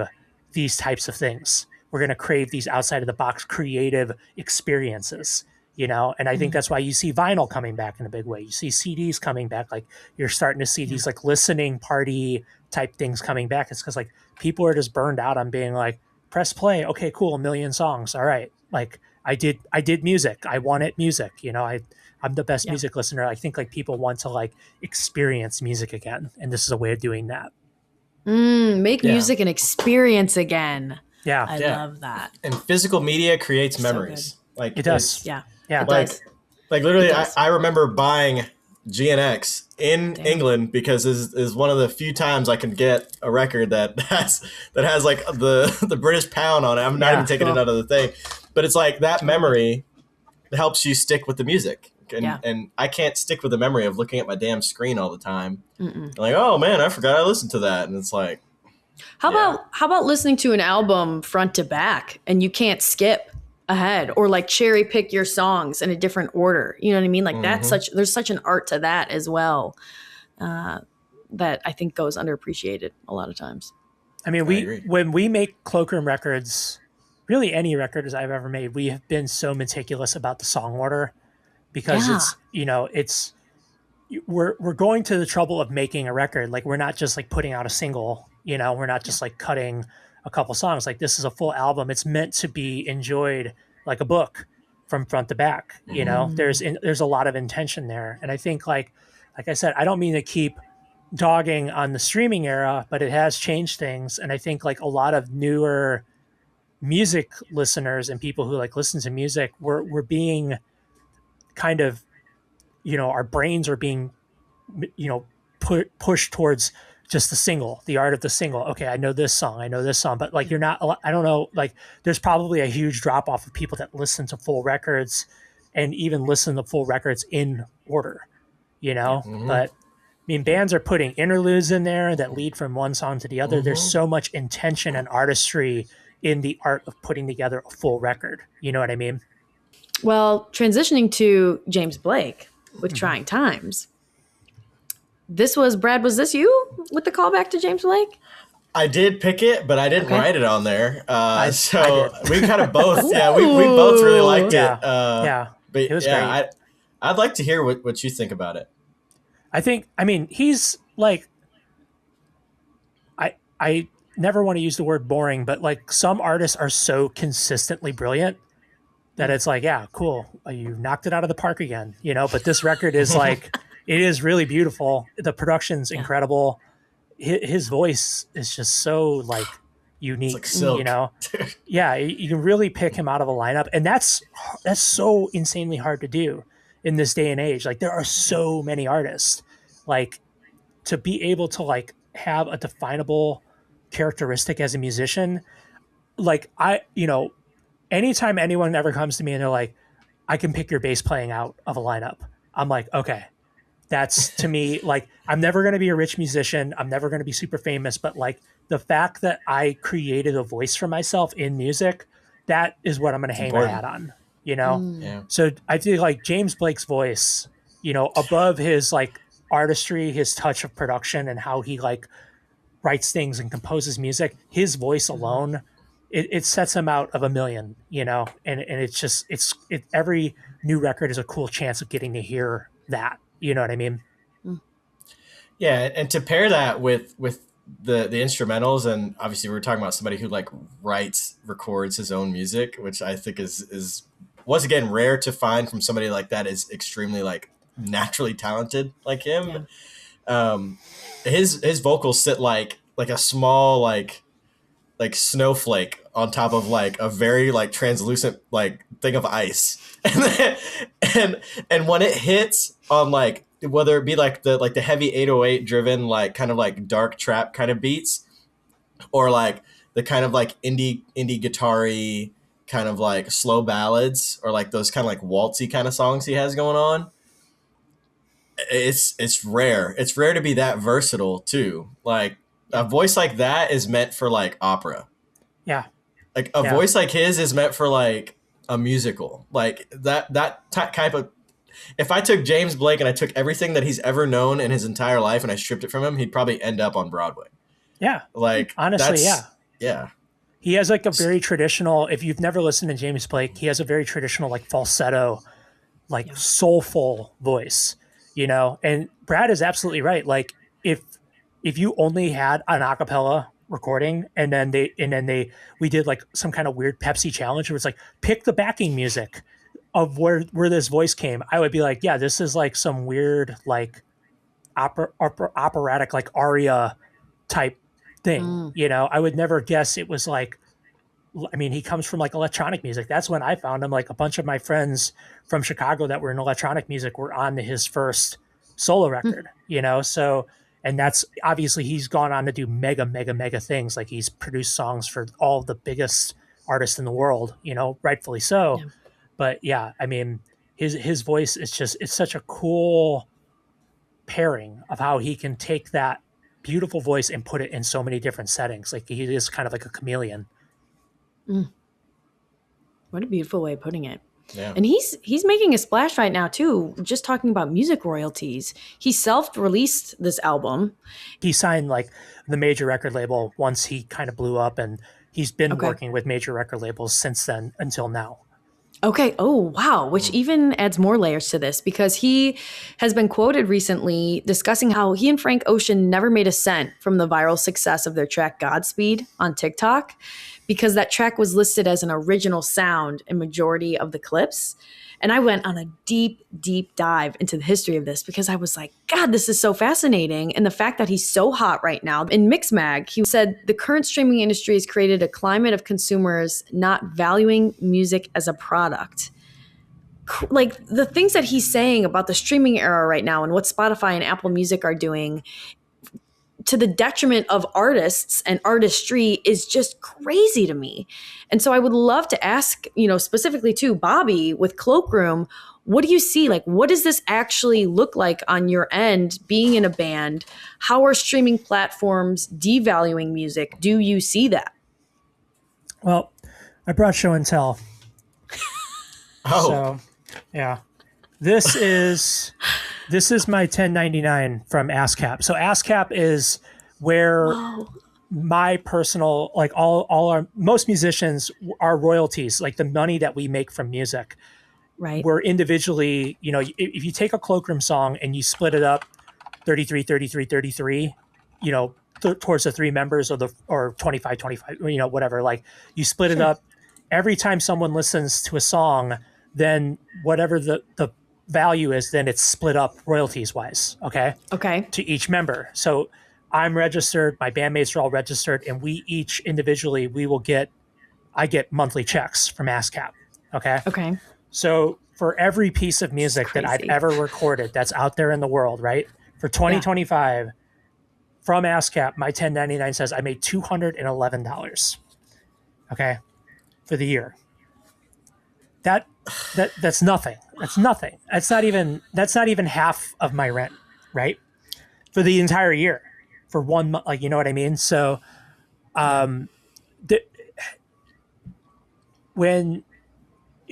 Speaker 4: these types of things. We're going to crave these outside of the box creative experiences, you know? And I think that's why you see vinyl coming back in a big way. You see CDs coming back. Like you're starting to see these like listening party type things coming back. It's because like people are just burned out on being like, press play. Okay, cool. 1 million songs. All right. Like I did music. I wanted music. You know, I'm the best music listener. I think like people want to like experience music again. And this is a way of doing that.
Speaker 2: Make music an experience again.
Speaker 4: Yeah.
Speaker 2: I love that.
Speaker 3: And physical media creates memories. Like
Speaker 4: it does.
Speaker 2: Yeah.
Speaker 3: Like literally I remember buying GNX in England because is one of the few times I can get a record that has like the British pound on it. I'm not even taking it out of the thing, but it's like that memory helps you stick with the music. And I can't stick with the memory of looking at my damn screen all the time. Like, oh man, I forgot I listened to that. And it's like,
Speaker 2: how about listening to an album front to back and you can't skip ahead or like cherry pick your songs in a different order? You know what I mean? Like there's such an art to that as well, that I think goes underappreciated a lot of times.
Speaker 4: I mean, when we make Cloakroom records, really any records I've ever made, we have been so meticulous about the song order because it's, you know, we're going to the trouble of making a record. Like we're not just like putting out a single, you know, we're not just like cutting a couple songs. Like, this is a full album. It's meant to be enjoyed like a book from front to back. You know, there's a lot of intention there. And I think like I said, I don't mean to keep dogging on the streaming era, but it has changed things. And I think like a lot of newer music listeners and people who like listen to music, we're being kind of, you know, our brains are being, you know, pushed towards just the single, the art of the single. Okay, I know this song, but like you're not, I don't know, like there's probably a huge drop off of people that listen to full records and even listen to full records in order, you know? But I mean, bands are putting interludes in there that lead from one song to the other. There's so much intention and artistry in the art of putting together a full record. You know what I mean?
Speaker 2: Well, transitioning to James Blake with Trying Times. This was, Brad, was this you with the callback to James Blake?
Speaker 3: I did pick it, but I didn't write it on there. So
Speaker 4: I
Speaker 3: we kind of both, we both really liked
Speaker 4: Yeah.
Speaker 3: it. But
Speaker 4: It was great.
Speaker 3: I'd like to hear what you think about it.
Speaker 4: I mean, he's like, I never want to use the word boring, but like some artists are so consistently brilliant that it's like, yeah, cool. You knocked it out of the park again, you know, but this record is like, it is really beautiful. The production's incredible. His voice is just so like unique,
Speaker 3: like silk.
Speaker 4: You know? Yeah. You can really pick him out of a lineup, and that's so insanely hard to do in this day and age. Like there are so many artists, like to be able to like have a definable characteristic as a musician. Like you know, anytime anyone ever comes to me and they're like, I can pick your bass playing out of a lineup, I'm like, okay, that's to me, like, I'm never going to be a rich musician. I'm never going to be super famous, but like the fact that I created a voice for myself in music, that is what I'm going to hang my hat on, you know?
Speaker 3: Yeah.
Speaker 4: So I feel like James Blake's voice, you know, above his like artistry, his touch of production and how he like writes things and composes music, his voice alone, it sets him out of a million, you know, and it's just, every new record is a cool chance of getting to hear that, you know what I mean?
Speaker 3: Yeah. And to pair that with the instrumentals, and obviously we're talking about somebody who like records his own music, which I think is once again rare to find from somebody like that is extremely like naturally talented like him. Yeah. His vocals sit like a small like snowflake on top of like a very like translucent like thing of ice, and when it hits on like whether it be like the heavy 808 driven like kind of like dark trap kind of beats, or like the kind of like indie guitar-y kind of like slow ballads, or like those kind of like waltzy kind of songs he has going on. It's rare. It's rare to be that versatile too. Like a voice like that is meant for like opera.
Speaker 4: Yeah.
Speaker 3: Like a voice like his is meant for like a musical. Like that type of. If I took James Blake and I took everything that he's ever known in his entire life and I stripped it from him, he'd probably end up on Broadway.
Speaker 4: Yeah.
Speaker 3: Like
Speaker 4: honestly, yeah.
Speaker 3: Yeah.
Speaker 4: He has like a very traditional, if you've never listened to James Blake, he has a very traditional like falsetto, like soulful voice, you know? And Brad is absolutely right. Like if you only had an a cappella recording and then we did like some kind of weird Pepsi challenge where it's like, pick the backing music of where this voice came, I would be like, yeah, this is like some weird, like operatic, like aria type thing. You know, I would never guess it was like, I mean, he comes from like electronic music. That's when I found him. Like a bunch of my friends from Chicago that were in electronic music were on his first solo record, you know? So, and that's obviously he's gone on to do mega, mega, mega things. Like he's produced songs for all the biggest artists in the world, you know, rightfully so. Yeah. But yeah, I mean, his voice is just, it's such a cool pairing of how he can take that beautiful voice and put it in so many different settings. Like he is kind of like a chameleon.
Speaker 2: What a beautiful way of putting it.
Speaker 3: Yeah.
Speaker 2: And he's making a splash right now too, just talking about music royalties. He self-released this album.
Speaker 4: He signed like the major record label once he kind of blew up, and he's been working with major record labels since then until now.
Speaker 2: Okay. Oh, wow. Which even adds more layers to this because he has been quoted recently discussing how he and Frank Ocean never made a cent from the viral success of their track Godspeed on TikTok because that track was listed as an original sound in majority of the clips. And I went on a deep, deep dive into the history of this because I was like, God, this is so fascinating. And the fact that he's so hot right now. In Mixmag, he said the current streaming industry has created a climate of consumers not valuing music as a product. Like the things that he's saying about the streaming era right now and what Spotify and Apple Music are doing to the detriment of artists and artistry is just crazy to me. And so I would love to ask, specifically to Bobby with Cloakroom, what do you see? Like, what does this actually look like on your end being in a band? How are streaming platforms devaluing music? Do you see that?
Speaker 4: Well, I brought show and tell.
Speaker 3: Oh,
Speaker 4: So, yeah. This is my 1099 from ASCAP. So ASCAP is where my personal, like most musicians, our royalties, like the money that we make from music,
Speaker 2: Right.
Speaker 4: we're individually, if you take a Cloakroom song and you split it up 33, 33, 33, towards the three members or 25, 25, whatever, like you split it up every time someone listens to a song, then whatever the value is, then it's split up royalties wise. Okay. To each member. So I'm registered, my bandmates are all registered, and we each individually, I get monthly checks from ASCAP. Okay. So for every piece of music that I've ever recorded that's out there in the world, right? For 2025 from ASCAP, my 1099 says I made $211. Okay. For the year. That's nothing. That's nothing. That's not even half of my rent, right? For the entire year, for 1 month, like, you know what I mean? So, when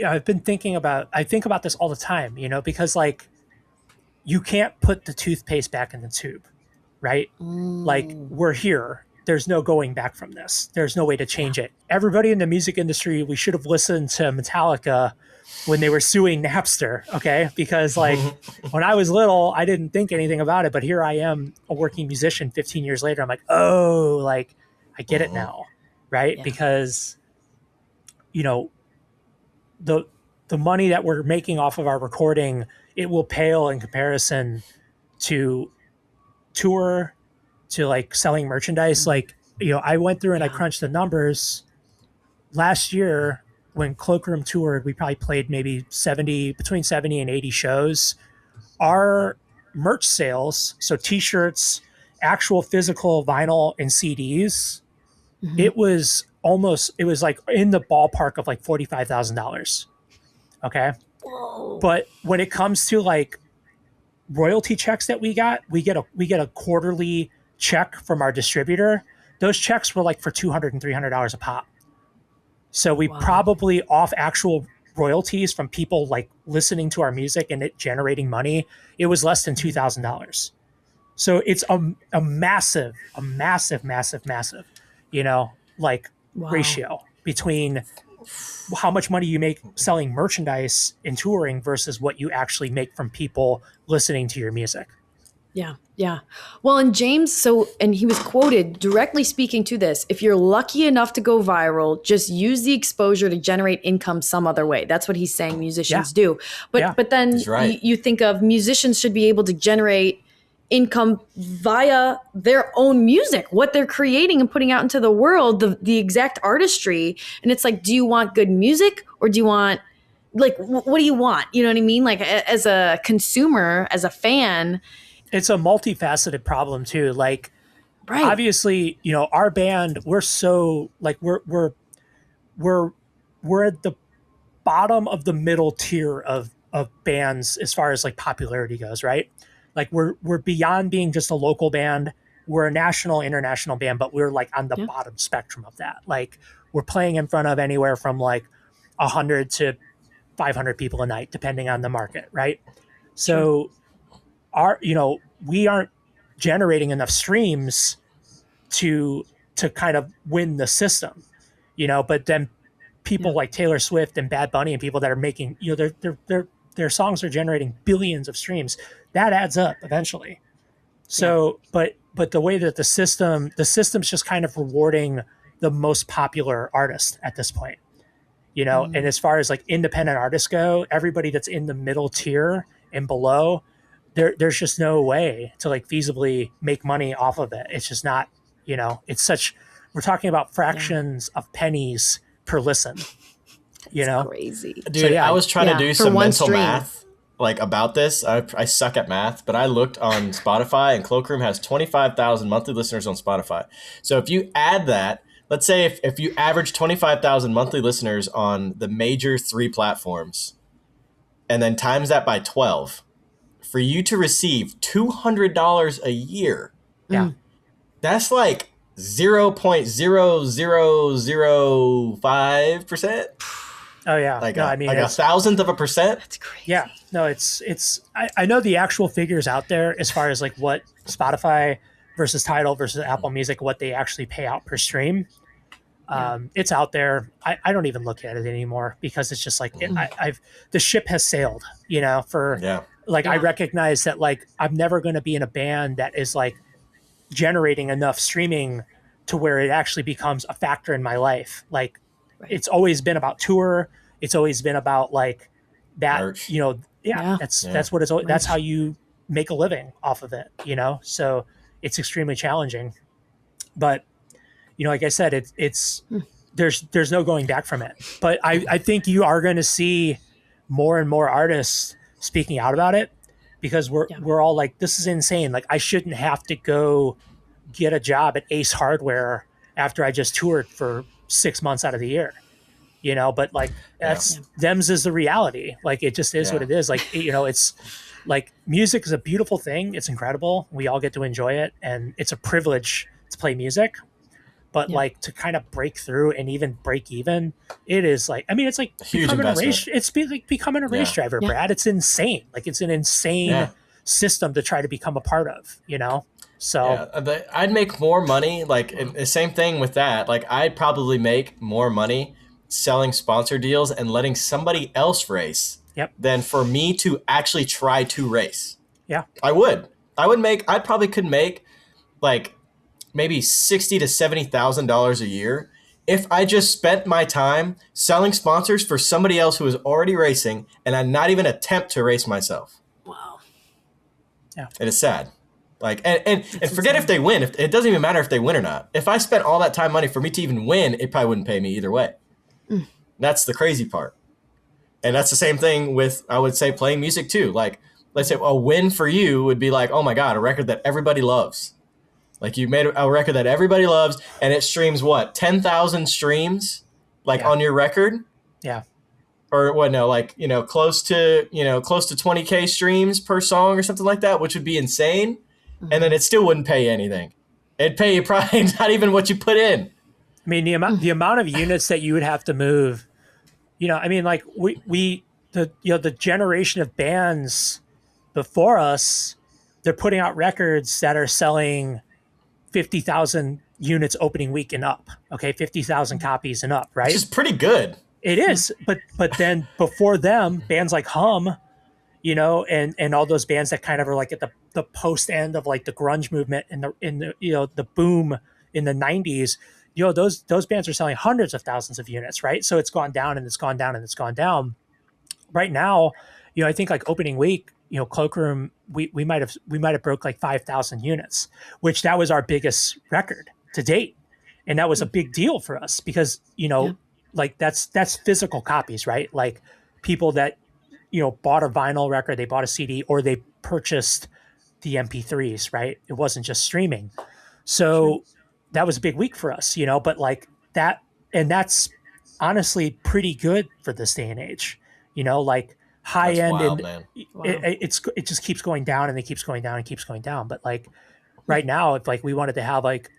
Speaker 4: I think about this all the time, because like you can't put the toothpaste back in the tube, right? Like we're here. There's no going back from this. There's no way to change it. Everybody in the music industry, we should have listened to Metallica when they were suing Napster, okay? Because like when I was little, I didn't think anything about it, but here I am, a working musician 15 years later. I'm like, oh, like I get it now, right?
Speaker 2: Yeah.
Speaker 4: Because, the money that we're making off of our recording, it will pale in comparison to tour, to like selling merchandise. Like, I went through and I crunched the numbers last year when Cloakroom toured. We probably played maybe between 70 and 80 shows. Our merch sales, so t-shirts, actual physical vinyl and CDs, it was like in the ballpark of like $45,000. Okay.
Speaker 2: Whoa.
Speaker 4: But when it comes to like royalty checks that we get a quarterly check from our distributor. Those checks were like for $200 and $300 a pop. So we probably off actual royalties from people like listening to our music and it generating money, it was less than $2,000. So it's a massive, ratio between how much money you make selling merchandise and touring versus what you actually make from people listening to your music.
Speaker 2: Yeah. Yeah. Well, and James, and he was quoted directly speaking to this. If you're lucky enough to go viral, just use the exposure to generate income some other way. That's what he's saying musicians do. But then you think of musicians should be able to generate income via their own music, what they're creating and putting out into the world, the exact artistry. And it's like, do you want good music or do you want, like, what do you want? You know what I mean? Like as a consumer, as a fan,
Speaker 4: it's a multifaceted problem too. Like, obviously, our band, we're so like, we're at the bottom of the middle tier of bands as far as like popularity goes, right? Like we're beyond being just a local band. We're a national, international band, but we're like on the bottom spectrum of that. Like we're playing in front of anywhere from like 100 to 500 people a night, depending on the market, right? So we aren't generating enough streams to kind of win the system, but then people like Taylor Swift and Bad Bunny and people that are making, their songs are generating billions of streams. That adds up eventually. So, but the way that the system's just kind of rewarding the most popular artist at this point, and as far as like independent artists go, everybody that's in the middle tier and below, there's just no way to like feasibly make money off of it. It's just not, we're talking about fractions of pennies per listen,
Speaker 2: Crazy.
Speaker 3: Dude,
Speaker 4: So, yeah.
Speaker 3: I was trying to do
Speaker 2: For
Speaker 3: some
Speaker 2: one
Speaker 3: mental
Speaker 2: stream.
Speaker 3: math like about this. I suck at math, but I looked on Spotify, and Cloakroom has 25,000 monthly listeners on Spotify. So if you add that, let's say if you average 25,000 monthly listeners on the major 3 platforms, and then times that by 12, for you to receive $200 a year,
Speaker 4: Yeah.
Speaker 3: that's like 0.00005%.
Speaker 4: Oh yeah.
Speaker 3: Like
Speaker 4: No,
Speaker 3: a,
Speaker 4: I mean,
Speaker 3: like a thousandth of a percent.
Speaker 2: That's crazy.
Speaker 4: yeah, no, I know the actual figures out there as far as like what Spotify versus Tidal versus Apple Music, what they actually pay out per stream. It's out there. I don't even look at it anymore because it's just like, the ship has sailed, I recognize that like, I'm never going to be in a band that is like generating enough streaming to where it actually becomes a factor in my life. Like, it's always been about tour. It's always been about like that,
Speaker 3: Merch.
Speaker 4: That's what that's how you make a living off of it, so it's extremely challenging, but like I said, it's there's no going back from it. But I think you are going to see more and more artists speaking out about it because we're all like, this is insane. Like, I shouldn't have to go get a job at Ace Hardware after I just toured for 6 months out of the year, but like them's is the reality. Like, it just is what it is. Like, it's like, music is a beautiful thing. It's incredible. We all get to enjoy it. And it's a privilege to play music, but like to kind of break through and even break even, it is like, I mean, it's like
Speaker 3: Huge
Speaker 4: becoming
Speaker 3: investment.
Speaker 4: like becoming a race driver, Brad. It's insane. Like, it's an insane system to try to become a part of, So
Speaker 3: I'd make more money. Like, the same thing with that. Like, I'd probably make more money selling sponsor deals and letting somebody else race than for me to actually try to race.
Speaker 4: Yeah.
Speaker 3: I probably could make like maybe $60,000 to $70,000 a year if I just spent my time selling sponsors for somebody else who is already racing and I'd not even attempt to race myself.
Speaker 2: Wow.
Speaker 4: Yeah.
Speaker 3: It is sad. Like, and forget if they win. It doesn't even matter if they win or not. If I spent all that time, money for me to even win, it probably wouldn't pay me either way. That's the crazy part. And that's the same thing with, I would say, playing music too. Like, let's say a win for you would be like, oh my God, a record that everybody loves. Like, you made a record that everybody loves and it streams what, 10,000 streams on your record?
Speaker 4: Yeah.
Speaker 3: Or what? No, like, close to 20K streams per song or something like that, which would be insane. And then it still wouldn't pay you anything. It'd pay you probably not even what you put in.
Speaker 4: I mean, the amount of units that you would have to move, I mean, like the generation of bands before us, they're putting out records that are selling 50,000 units opening week and up. Okay. 50,000 copies and up, right?
Speaker 3: Which is pretty good.
Speaker 4: It is. But then before them, bands like Hum, and all those bands that kind of are like at the post end of like the grunge movement and the boom in the 90s, those bands are selling hundreds of thousands of units, right? So it's gone down and it's gone down and it's gone down. Right now, I think like opening week, Cloakroom, we might have broke like 5,000 units, which that was our biggest record to date. And that was a big deal for us because, like that's physical copies, right? Like people that, bought a vinyl record, they bought a CD, or they purchased the MP3s, right? It wasn't just streaming. So that was a big week for us, but like that, and that's honestly pretty good for this day and age, like high
Speaker 3: That's
Speaker 4: end
Speaker 3: wild,
Speaker 4: and
Speaker 3: man.
Speaker 4: it just keeps going down and it keeps going down and keeps going down. But like right now, if like we wanted to have like,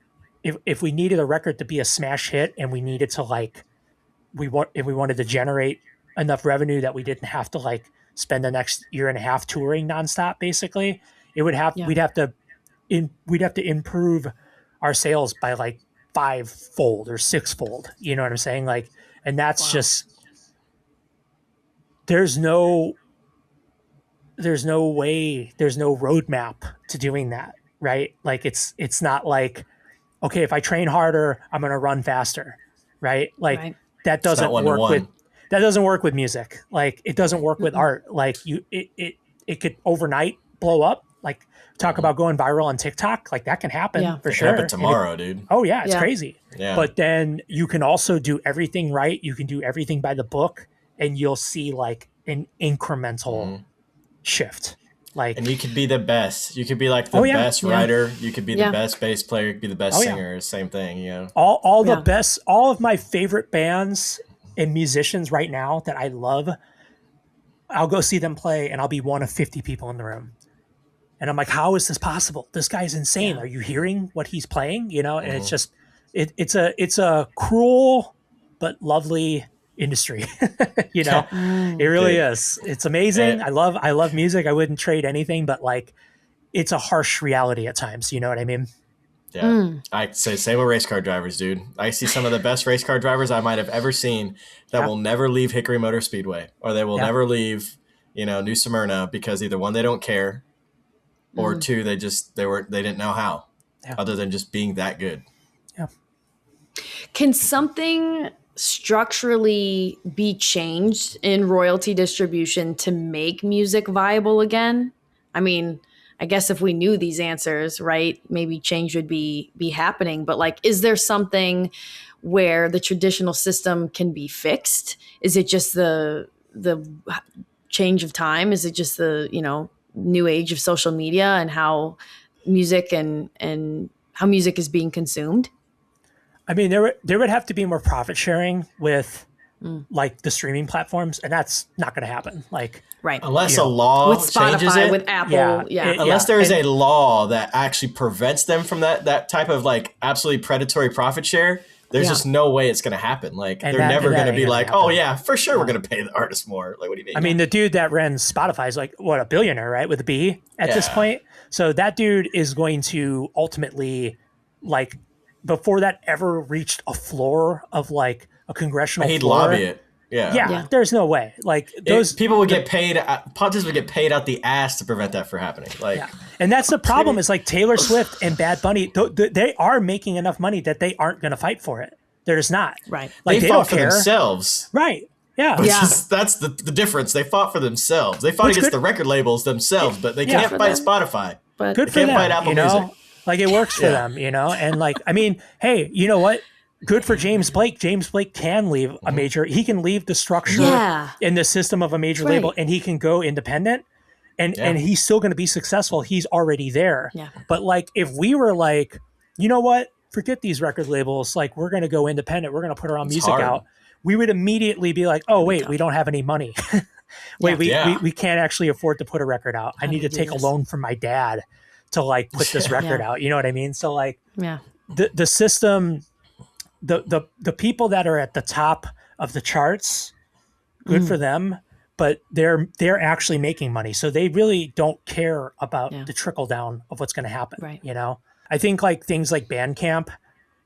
Speaker 4: if we needed a record to be a smash hit and we needed to like, if we wanted to generate enough revenue that we didn't have to like spend the next year and a half touring nonstop, basically, we'd have to improve our sales by like 5-fold or 6-fold. You know what I'm saying? Like And that's just, there's no way, there's no roadmap to doing that, right? Like it's not like, okay, if I train harder, I'm going to run faster, right? Like
Speaker 2: Right.
Speaker 4: that doesn't
Speaker 3: one to
Speaker 4: work
Speaker 3: one.
Speaker 4: with music. Like it doesn't work with art. Like it could overnight blow up. Like talk about going viral on TikTok. Like that can happen for
Speaker 3: It
Speaker 4: sure.
Speaker 3: can happen tomorrow, dude.
Speaker 4: Oh yeah, it's
Speaker 2: Yeah.
Speaker 4: crazy.
Speaker 3: Yeah.
Speaker 4: But then you can also do everything right. You can do everything by the book, and you'll see like an incremental shift. Like,
Speaker 3: and you could be the best. You could be like the best writer. You could be the best bass player. You could be the best singer. Same thing, you know.
Speaker 4: All the best, all of my favorite bands and musicians right now that I love, I'll go see them play, and I'll be one of 50 people in the room. And I'm like, how is this possible? This guy's insane. Are you hearing what he's playing? You know, and it's just, it's a cruel but lovely industry. You know, it really is. It's amazing. I love music. I wouldn't trade anything, but like, it's a harsh reality at times. You know what I mean?
Speaker 3: Yeah. I say same with race car drivers, dude. I see some of the best race car drivers I might have ever seen that will never leave Hickory Motor Speedway, or they will never leave, you know, New Smyrna, because either one, they don't care, or two, they didn't know how, other than just being that good.
Speaker 4: Yeah.
Speaker 2: Can something structurally be changed in royalty distribution to make music viable again? I mean, I guess if we knew these answers, right, maybe change would be happening. But like, is there something where the traditional system can be fixed? Is it just the change of time? Is it just the, you know, new age of social media and how music and how music is being consumed?
Speaker 4: I mean, there would have to be more profit sharing with like the streaming platforms, and that's not going to happen. Like,
Speaker 2: right,
Speaker 3: unless a law
Speaker 2: with Spotify,
Speaker 3: changes it,
Speaker 2: with Apple,
Speaker 3: unless there is a law that actually prevents them from that type of like absolutely predatory profit share. There's just no way it's going to happen. Like, they're never going to be like, oh yeah, for sure, we're going to pay the artist more. Like, what do you mean?
Speaker 4: I mean, the dude that runs Spotify is like, what, a billionaire, right? With a B at this point. So that dude is going to ultimately, like, before that ever reached a floor of like a congressional
Speaker 3: he'd
Speaker 4: floor,
Speaker 3: lobby it. Yeah.
Speaker 4: There's no way. Like, those
Speaker 3: people would get paid. Politicians would get paid out the ass to prevent that from happening. Like,
Speaker 4: and that's the problem. Is like Taylor Swift and Bad Bunny. They are making enough money that they aren't going to fight for it. They're just not.
Speaker 2: Right.
Speaker 4: Like,
Speaker 3: they fought for themselves.
Speaker 4: Right. Yeah.
Speaker 3: That's the difference. They fought for themselves. They fought against the record labels themselves, but they can't fight Spotify.
Speaker 2: But
Speaker 4: good for them.
Speaker 3: Fight Apple Music.
Speaker 4: Like, it works for them, you know? And like, I mean, hey, you know what? Good for James Blake. James Blake can leave a major. He can leave the structure in the system of a major label, and he can go independent, and he's still going to be successful. He's already there.
Speaker 2: Yeah.
Speaker 4: But like, if we were like, you know what? Forget these record labels. Like, we're going to go independent. We're going to put our own music out. We would immediately be like, oh, wait, we don't have any money. We can't actually afford to put a record out. I need to take a loan from my dad to like put this record out. You know what I mean? So like, the system, the people that are at the top of the charts, good for them, but they're actually making money. So they really don't care about the trickle down of what's going to happen.
Speaker 2: Right.
Speaker 4: You know, I think like things like Bandcamp,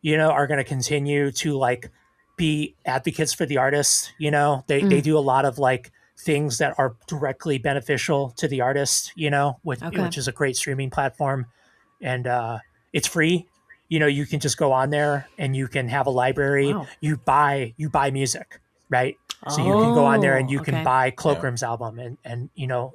Speaker 4: you know, are going to continue to like be advocates for the artists. You know, they do a lot of like things that are directly beneficial to the artist, you know, which is a great streaming platform, and it's free. You know, you can just go on there and you can have a library. Wow. You buy music, right? So you can go on there and you can buy Cloakroom's album, and you know,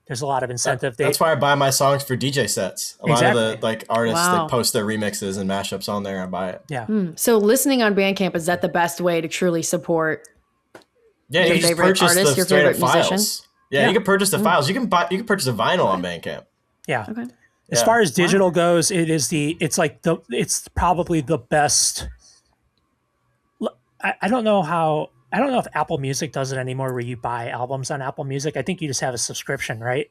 Speaker 4: there's a lot of incentive.
Speaker 3: That's why I buy my songs for DJ sets. A lot of the like artists, they post their remixes and mashups on there. I buy it.
Speaker 4: Yeah.
Speaker 2: So listening on Bandcamp, is that the best way to truly support?
Speaker 3: Yeah,
Speaker 2: your
Speaker 3: you just
Speaker 2: favorite
Speaker 3: purchase
Speaker 2: artist,
Speaker 3: the
Speaker 2: your
Speaker 3: straight up
Speaker 2: favorite
Speaker 3: files.
Speaker 2: musician?
Speaker 3: Yeah, you can purchase the files. You can purchase a vinyl on Bandcamp.
Speaker 4: Yeah.
Speaker 2: Okay.
Speaker 4: As far as digital goes, it's probably the best. I don't know if Apple Music does it anymore, where you buy albums on Apple Music. I think you just have a subscription, right?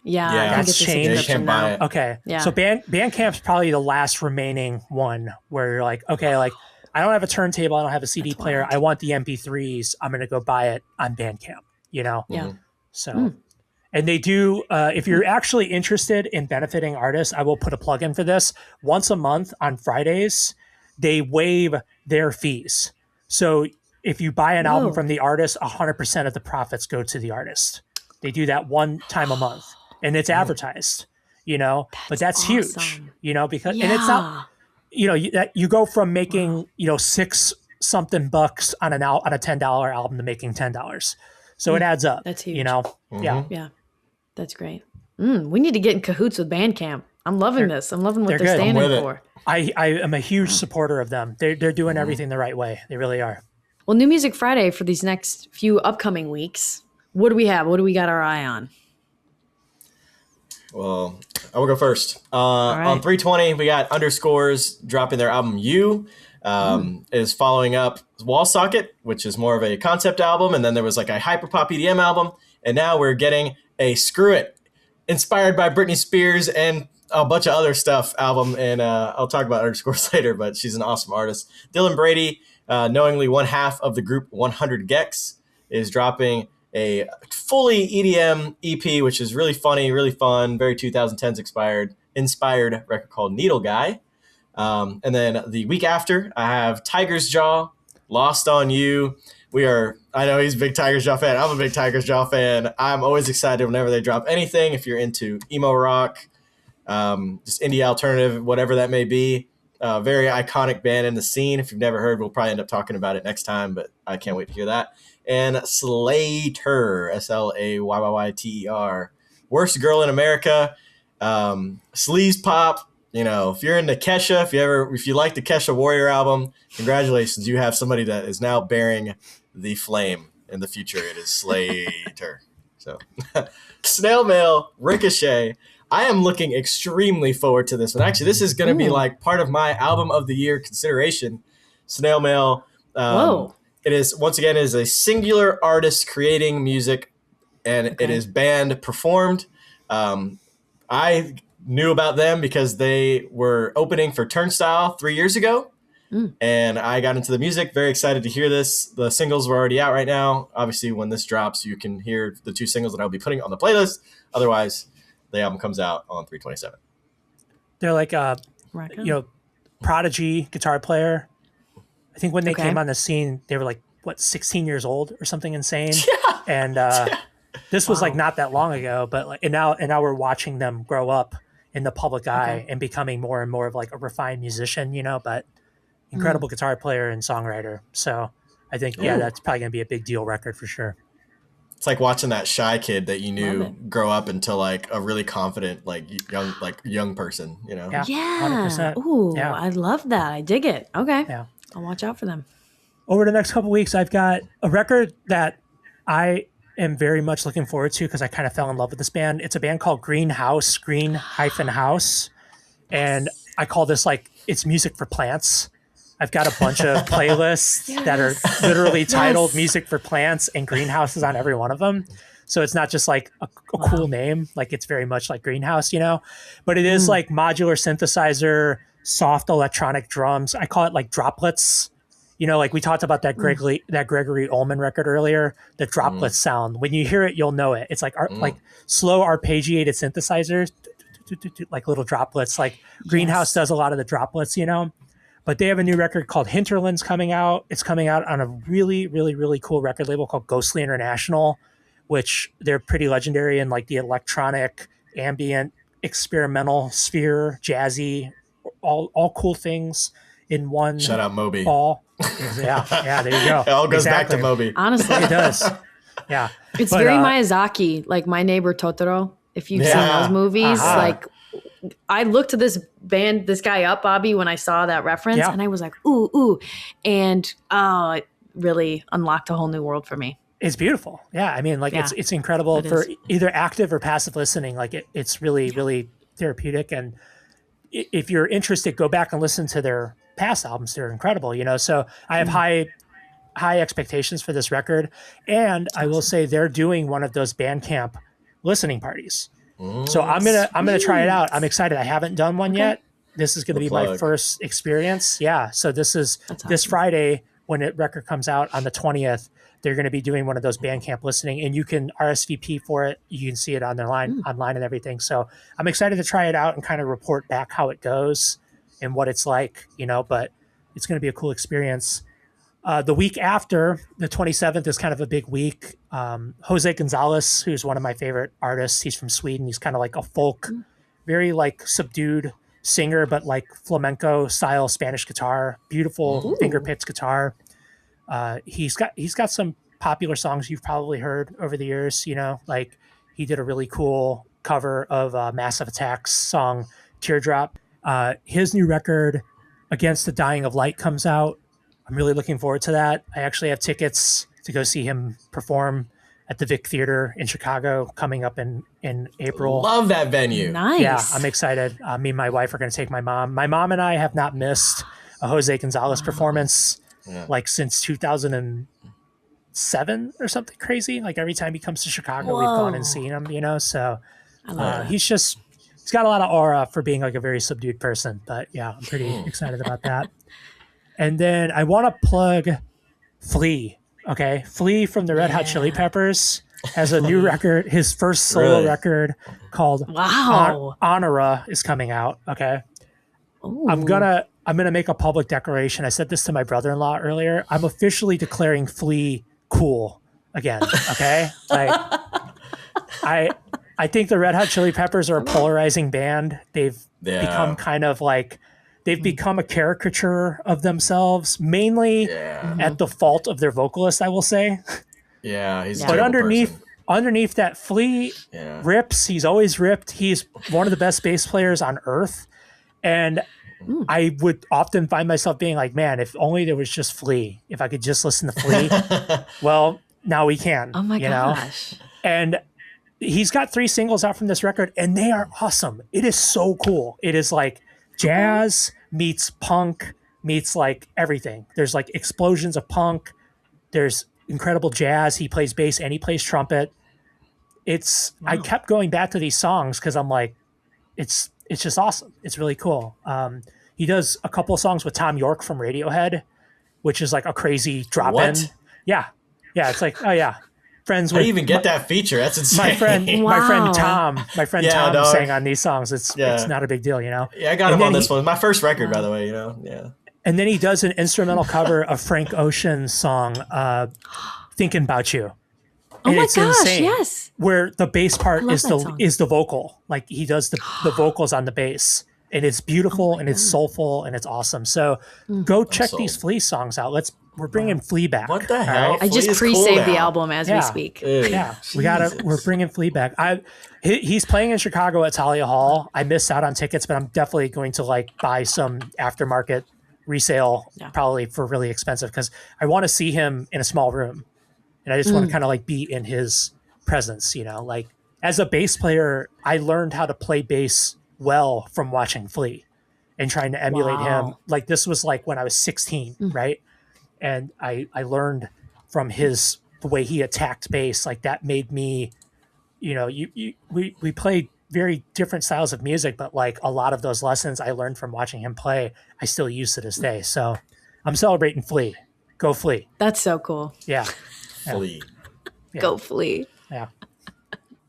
Speaker 2: Yeah,
Speaker 3: I
Speaker 4: think it's a
Speaker 3: changed.
Speaker 2: subscription now.
Speaker 4: Okay.
Speaker 2: Yeah.
Speaker 4: So Bandcamp's probably the last remaining one where you're like, okay, like, I don't have a turntable, I don't have a CD player, I want the MP3s, I'm going to go buy it on Bandcamp, you know?
Speaker 2: Yeah.
Speaker 4: So, and they do, if you're actually interested in benefiting artists, I will put a plug in for this. Once a month on Fridays, they waive their fees. So if you buy an album
Speaker 2: Whoa.
Speaker 4: from the artist, 100% of the profits go to the artist. They do that one time a month, and it's advertised, but that's huge,
Speaker 2: awesome.
Speaker 4: because, and it's not, you go from making, $6 something bucks on a $10 album to making $10. So it adds up.
Speaker 2: That's huge.
Speaker 4: Yeah.
Speaker 2: Yeah. That's great. We need to get in cahoots with Bandcamp. I'm loving this. I'm loving what they're
Speaker 4: good.
Speaker 2: standing
Speaker 3: I'm with
Speaker 2: for.
Speaker 4: I am a huge supporter of them. They're doing everything the right way. They really are.
Speaker 2: Well, New Music Friday for these next few upcoming weeks. What do we have? What do we got our eye on?
Speaker 3: Well, I will go first.
Speaker 2: right.
Speaker 3: On 320, we got Underscores dropping their album You. Is following up Wall Socket, which is more of a concept album. And then there was like a hyperpop EDM album. And now we're getting a Screw It, inspired by Britney Spears and a bunch of other stuff album. And I'll talk about Underscores later, but she's an awesome artist. Dylan Brady, knowingly one half of the group 100 Gex, is dropping a fully EDM EP, which is really funny, really fun, very 2010s inspired record called Needle Guy. And then the week after, I have Tiger's Jaw, Lost on You. I know he's a big Tiger's Jaw fan. I'm a big Tiger's Jaw fan. I'm always excited whenever they drop anything. If you're into emo rock, just indie alternative, whatever that may be. Very iconic band in the scene. If you've never heard, we'll probably end up talking about it next time, but I can't wait to hear that. And Slayter, Slayyyter, Worst Girl in America, sleaze pop. If you're into Kesha, if you like the Kesha Warrior album, congratulations, you have somebody that is now bearing the flame in the future. It is Slayter. So, Snail Mail, Ricochet. I am looking extremely forward to this one. Actually, this is going to be like part of my album of the year consideration. Snail Mail.
Speaker 2: Whoa.
Speaker 3: It is, once again, it is a singular artist creating music, and it is band performed. I knew about them because they were opening for Turnstile 3 years ago. And I got into the music, very excited to hear this. The singles were already out right now. Obviously, when this drops, you can hear the 2 singles that I'll be putting on the playlist. Otherwise, the album comes out on 3/27.
Speaker 4: They're like prodigy guitar player. I think when they came on the scene, they were like, 16 years old or something insane. Yeah. And this was like not that long ago, but and now we're watching them grow up in the public eye and becoming more and more of like a refined musician, but incredible guitar player and songwriter. So I think, that's probably going to be a big deal record for sure.
Speaker 3: It's like watching that shy kid that you knew grow up into like a really confident, young person,
Speaker 2: Yeah.
Speaker 4: 100%.
Speaker 2: Ooh, yeah. I love that. I dig it. Okay.
Speaker 4: Yeah.
Speaker 2: I'll watch out for them.
Speaker 4: Over the next couple of weeks, I've got a record that I am very much looking forward to because I kind of fell in love with this band. It's a band called Greenhouse, Green-House. And I call this it's music for plants. I've got a bunch of playlists that are literally titled Music for Plants, and Greenhouse is on every one of them. So it's not just like a cool name. It's very much like Greenhouse, but it is like modular synthesizer, soft electronic drums. I call it droplets. We talked about that Gregory Ullman record earlier, the droplet sound. When you hear it, you'll know it. It's like slow arpeggiated synthesizers, like little droplets. Greenhouse does a lot of the droplets, But they have a new record called Hinterlands coming out. It's coming out on a really, really, really cool record label called Ghostly International, which they're pretty legendary in the electronic, ambient, experimental sphere, jazzy, all cool things in one.
Speaker 3: Shout out Moby.
Speaker 4: Ball. Yeah, there you go.
Speaker 3: It all goes back to Moby.
Speaker 2: Honestly,
Speaker 4: it does. Yeah,
Speaker 2: it's very Miyazaki, like My Neighbor Totoro. If you've seen those movies, I looked to this guy up, Bobby, when I saw that reference, and I was like, ooh, and it really unlocked a whole new world for me.
Speaker 4: It's beautiful. Yeah, I mean, it's incredible for either active or passive listening. It's really, really therapeutic. And if you're interested, go back and listen to their past albums. They're incredible, So I have high expectations for this record, and I will say they're doing one of those Bandcamp listening parties. So I'm gonna try it out. I'm excited. I haven't done one yet. This is gonna be my first experience. Yeah. So this is this Friday when the record comes out on the 20th. They're going to be doing one of those Bandcamp listening, and you can RSVP for it. You can see it on their online and everything. So I'm excited to try it out and kind of report back how it goes and what it's like, But it's going to be a cool experience. The week after, the 27th, is kind of a big week. Jose Gonzalez, who's one of my favorite artists, he's from Sweden. He's kind of like a folk, very like subdued singer, but like flamenco style Spanish guitar, beautiful finger picked guitar. He's got some popular songs you've probably heard over the years. You know, like he did a really cool cover of Massive Attack's song "Teardrop." His new record, "Against the Dying of Light," comes out. I'm really looking forward to that. I actually have tickets to go see him perform at the Vic Theater in Chicago coming up in April.
Speaker 3: Love that venue.
Speaker 2: Nice.
Speaker 4: Yeah, I'm excited. Me and my wife are going to take my mom. My mom and I have not missed a Jose Gonzalez performance like since 2007 or something crazy. Like every time he comes to Chicago, we've gone and seen him, you know? So he's got a lot of aura for being like a very subdued person. But yeah, I'm pretty excited about that. And then I want to plug Flea. Okay. Flea from the Red Hot Chili Peppers has a new record. His first solo record called Honora is coming out. Okay. Ooh. I'm gonna make a public declaration. I said this to my brother-in-law earlier. I'm officially declaring Flea cool again. Okay. Like I think the Red Hot Chili Peppers are a polarizing band. They've become kind of like, they've become a caricature of themselves, mainly at the fault of their vocalist, I will say.
Speaker 3: Yeah, he's a
Speaker 4: but
Speaker 3: terrible
Speaker 4: underneath that, Flea rips. He's always ripped. He's one of the best bass players on earth. And I would often find myself being like, man, if only there was just Flea. If I could just listen to Flea. Well, now we can.
Speaker 2: Oh my gosh.
Speaker 4: Know? And he's got 3 singles out from this record, and they are awesome. It is so cool. It is like jazz meets punk meets like everything. There's like explosions of punk. There's incredible jazz. He plays bass and he plays trumpet. I kept going back to these songs because I'm like, it's just awesome. It's really cool. He does a couple of songs with Tom York from Radiohead, which is like a crazy drop in. Yeah. Yeah. It's like, oh yeah. Friends
Speaker 3: How do you even get that feature? That's insane.
Speaker 4: My friend Tom sang on these songs. It's not a big deal, you know?
Speaker 3: Yeah, I got him on this one. My first record, by the way, you know? Yeah.
Speaker 4: And then he does an instrumental cover of Frank Ocean's song, Thinking About You. And
Speaker 2: it's insane, yes.
Speaker 4: Where the bass part is the vocal. Like he does the vocals on the bass. And it's beautiful and it's soulful and it's awesome. So go check these Flea songs out. We're bringing Flea back.
Speaker 3: What the hell?
Speaker 2: Right? I just pre-saved the album as we speak.
Speaker 4: Yeah, we're bringing Flea back. He's playing in Chicago at Talia Hall. I missed out on tickets, but I'm definitely going to like buy some aftermarket resale, probably for really expensive, because I want to see him in a small room, and I just want to kind of like be in his presence. You know, like as a bass player, I learned how to play bass well from watching Flea and trying to emulate him. Like this was like when I was 16, right? And I learned from the way he attacked bass. Like that made me, you know, we played very different styles of music, but like a lot of those lessons I learned from watching him play, I still use to this day. So I'm celebrating Flea. Go Flea.
Speaker 2: That's so cool.
Speaker 4: Yeah.
Speaker 3: Flea.
Speaker 2: Yeah. Go Flea.
Speaker 4: Yeah.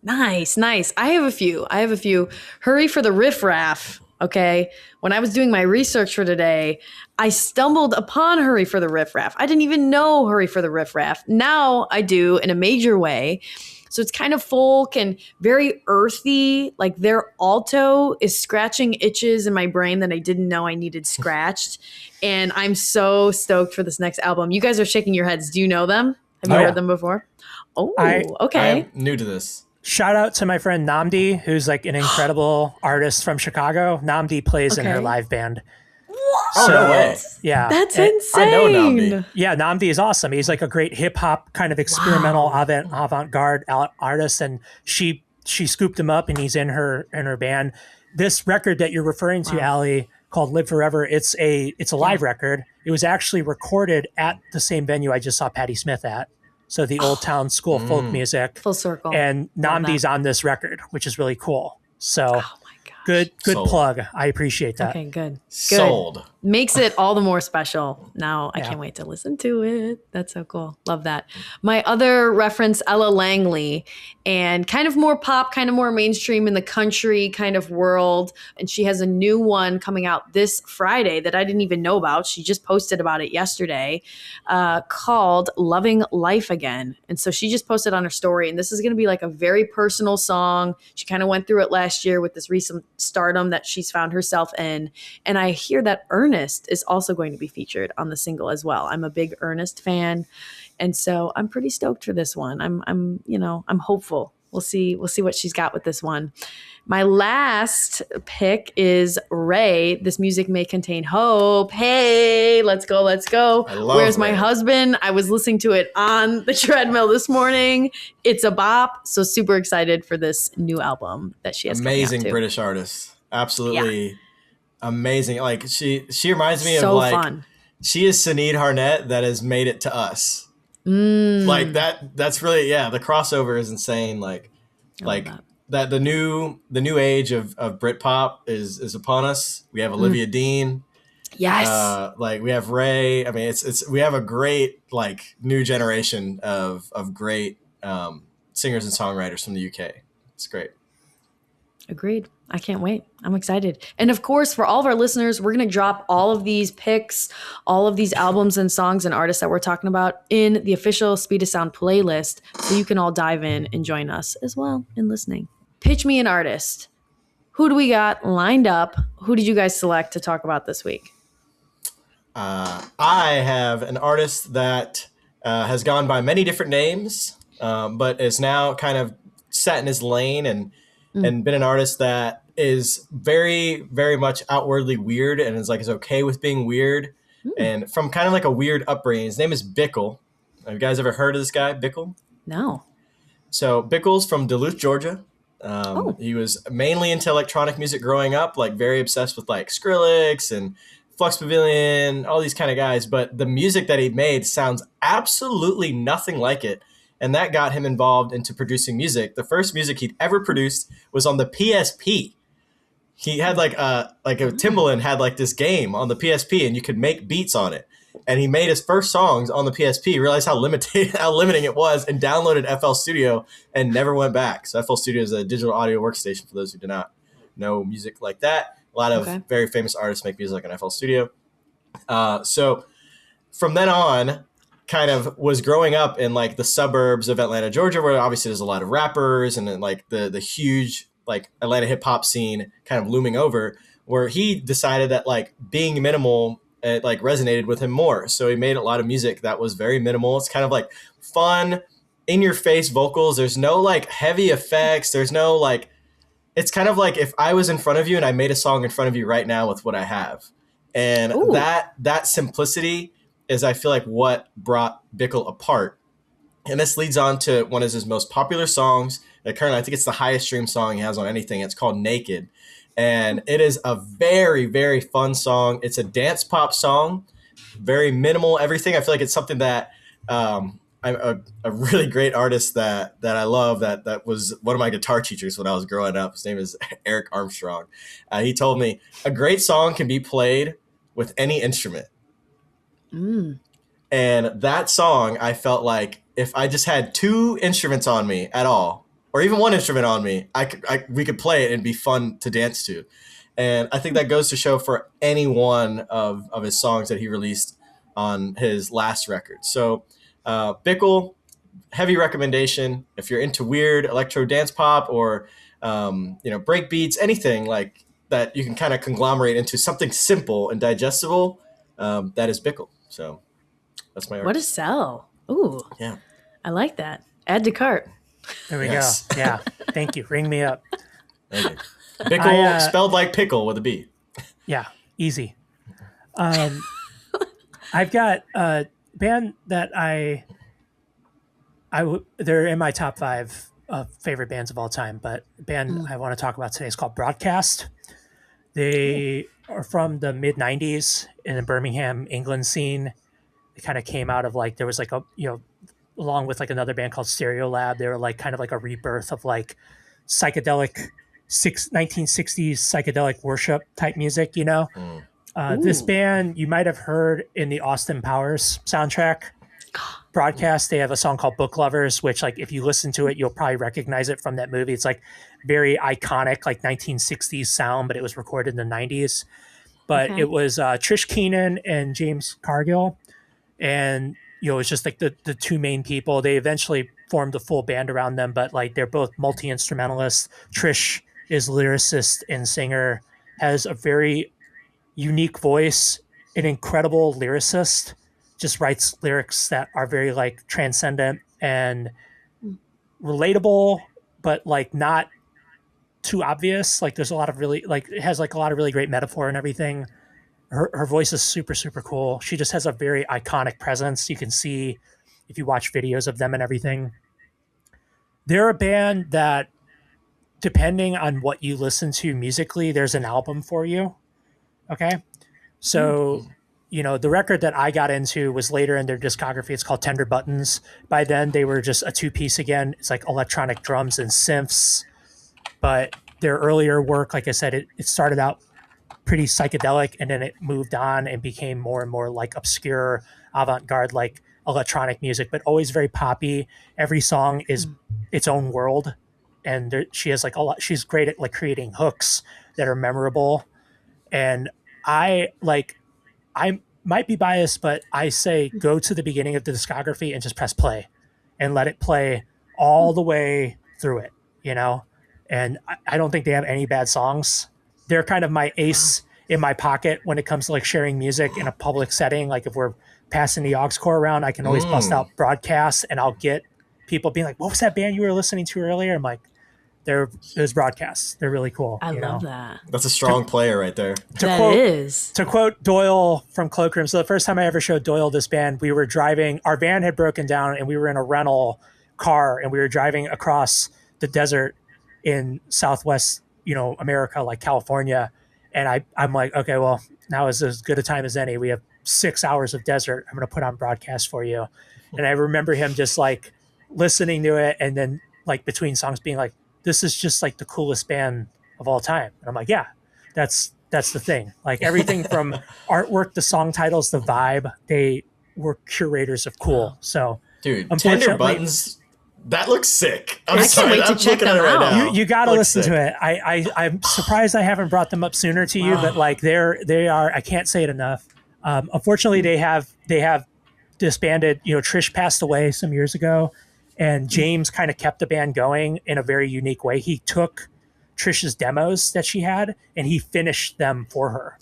Speaker 2: Nice. I have a few. Hurry for the Riff Raff. Okay. When I was doing my research for today, I stumbled upon Hurry for the Riff Raff. I didn't even know Hurry for the Riff Raff. Now I do in a major way. So it's kind of folk and very earthy. Like their alto is scratching itches in my brain that I didn't know I needed scratched. And I'm so stoked for this next album. You guys are shaking your heads. Do you know them? Have you heard them before? Oh, okay.
Speaker 3: I'm new to this.
Speaker 4: Shout out to my friend Namdi, who's like an incredible artist from Chicago. Namdi plays in her live band.
Speaker 3: Oh, no way.
Speaker 2: Yeah. That's insane.
Speaker 3: I know Namdi.
Speaker 4: Yeah, Namdi is awesome. He's like a great hip hop kind of experimental avant-garde artist, and she scooped him up and he's in her band. This record that you're referring to, Allie, called Live Forever, it's a live record. It was actually recorded at the same venue I just saw Patti Smith at. So the Old Town School of Folk Music.
Speaker 2: Full circle.
Speaker 4: And Namdi's on this record, which is really cool. So Good
Speaker 3: Sold.
Speaker 4: plug. I appreciate that.
Speaker 2: Okay, good.
Speaker 3: Sold.
Speaker 2: Makes it all the more special. Now I
Speaker 4: Yeah.
Speaker 2: can't wait to listen to it. That's so cool. Love that. My other reference, Ella Langley, and kind of more pop, kind of more mainstream in the country kind of world. And she has a new one coming out this Friday that I didn't even know about. She just posted about it yesterday, called Loving Life Again. And so she just posted on her story, and this is going to be like a very personal song. She kind of went through it last year with this recent stardom that she's found herself in. And I hear that Ernest is also going to be featured on the single as well. I'm a big Ernest fan, and so I'm pretty stoked for this one. I'm hopeful. We'll see what she's got with this one. My last pick is Ray. This music may contain hope. Hey, let's go.
Speaker 3: I love
Speaker 2: Where's my
Speaker 3: Ray.
Speaker 2: husband? I was listening to it on the treadmill this morning. It's a bop. So super excited for this new album that she has coming out
Speaker 3: Amazing
Speaker 2: too.
Speaker 3: British artist. Absolutely amazing. Like she reminds me
Speaker 2: So
Speaker 3: of like
Speaker 2: fun.
Speaker 3: she is Sinead Harnett that has made it to us. Like that's really the crossover is insane. Like that the new age of Britpop is upon us. We have Olivia Dean.
Speaker 2: Yes.
Speaker 3: Like we have Ray. I mean it's we have a great like new generation of great singers and songwriters from the UK. It's great.
Speaker 2: Agreed. I can't wait. I'm excited. And of course, for all of our listeners, we're going to drop all of these picks, all of these albums and songs and artists that we're talking about in the official Speed of Sound playlist, so you can all dive in and join us as well in listening. Pitch me an artist. Who do we got lined up? Who did you guys select to talk about this week?
Speaker 3: I have an artist that has gone by many different names, but is now kind of set in his lane and been an artist that is very, very much outwardly weird and is okay with being weird and from kind of like a weird upbringing. His name is Bickle. Have you guys ever heard of this guy, Bickle?
Speaker 2: No.
Speaker 3: So Bickle's from Duluth, Georgia. He was mainly into electronic music growing up, like very obsessed with like Skrillex and Flux Pavilion, all these kind of guys. But the music that he made sounds absolutely nothing like it. And that got him involved into producing music. The first music he'd ever produced was on the PSP. He had like a Timbaland had like this game on the PSP, and you could make beats on it. And he made his first songs on the PSP, realized how limiting it was, and downloaded FL Studio and never went back. So FL Studio is a digital audio workstation for those who do not know music like that. A lot of very famous artists make music on FL Studio. So from then on, kind of was growing up in like the suburbs of Atlanta, Georgia, where obviously there's a lot of rappers and then like the huge like Atlanta hip hop scene kind of looming over, where he decided that like being minimal it like resonated with him more. So he made a lot of music that was very minimal. It's kind of like fun, in your face vocals. There's no like heavy effects. There's no like, it's kind of like if I was in front of you and I made a song in front of you right now with what I have. And that simplicity is, I feel like, what brought Bickle apart. And this leads on to one of his most popular songs. Currently, I think it's the highest streamed song he has on anything. It's called Naked. And it is a very, very fun song. It's a dance pop song, very minimal, everything. I feel like it's something that I'm a really great artist that I love, that was one of my guitar teachers when I was growing up. His name is Eric Armstrong. He told me a great song can be played with any instrument. And that song, I felt like if I just had two instruments on me at all, or even one instrument on me, we could play it and be fun to dance to. And I think that goes to show for any one of his songs that he released on his last record. So Bickle, heavy recommendation. If you're into weird electro dance pop or break beats, anything like that you can kind of conglomerate into something simple and digestible, that is Bickle. So that's my artist.
Speaker 2: What a sell. Ooh.
Speaker 3: Yeah.
Speaker 2: I like that. Add to cart.
Speaker 4: There we go. Yeah. Thank you. Ring me up.
Speaker 3: Thank you. Bickle, spelled like pickle with a B.
Speaker 4: Yeah. Easy. I've got a band that they're in my top 5 of favorite bands of all time, but the band I want to talk about today is called Broadcast. They are from the mid 90s in the Birmingham, England scene. They kind of came out of like, there was like along with like another band called Stereo Lab, they were like kind of like a rebirth of like psychedelic 1960s psychedelic worship type music, you know. This
Speaker 2: Ooh.
Speaker 4: band you might have heard in the Austin Powers soundtrack broadcast. They have a song called Book Lovers, which like if you listen to it, you'll probably recognize it from that movie. It's like very iconic, like 1960s sound, but it was recorded in the 90s. But
Speaker 2: Okay.
Speaker 4: it was Trish Keenan and James Cargill. And, you know, it's just like the two main people. They eventually formed a full band around them, but like they're both multi-instrumentalists. Trish is lyricist and singer, has a very unique voice, an incredible lyricist, just writes lyrics that are very like transcendent and relatable, but like not too obvious. Like there's a lot of really like it has like a lot of really great metaphor and everything. Her voice is super, super cool. She just has a very iconic presence. You can see if you watch videos of them and everything. They're a band that, depending on what you listen to musically, there's an album for you. Okay. So, you know, the record that I got into was later in their discography. It's called Tender Buttons. By then, they were just a two-piece again. It's like electronic drums and synths. But their earlier work, like I said, it started out pretty psychedelic, and then it moved on and became more and more like obscure, avant-garde, like electronic music, but always very poppy. Every song is its own world, and she has like a lot. She's great at like creating hooks that are memorable. And I might be biased, but I say go to the beginning of the discography and just press play and let it play all the way through it, you know? And I don't think they have any bad songs. They're kind of my ace in my pocket when it comes to like sharing music in a public setting. Like if we're passing the aux cord around, I can always bust out broadcasts and I'll get people being like, what was that band you were listening to earlier? I'm like, there's broadcasts. They're really cool.
Speaker 2: I love that.
Speaker 3: That's a strong player right there.
Speaker 4: To quote Doyle from Cloakroom. So the first time I ever showed Doyle this band, we were driving, our van had broken down and we were in a rental car and we were driving across the desert in Southwest, you know, America, like California. And I'm like, okay, well, now is as good a time as any. We have 6 hours of desert. I'm going to put on broadcast for you. And I remember him just like listening to it. And then like between songs being like, this is just like the coolest band of all time. And I'm like, yeah, that's the thing. Like everything from artwork, the song titles, the vibe, they were curators of cool. So
Speaker 3: dude, Tender Buttons, that looks sick.
Speaker 2: I can't wait to check them out.
Speaker 4: You got to listen to it. I'm surprised I haven't brought them up sooner to you, but like they are, I can't say it enough. Unfortunately they have disbanded. You know, Trish passed away some years ago. And James kind of kept the band going in a very unique way. He took Trish's demos that she had and he finished them for her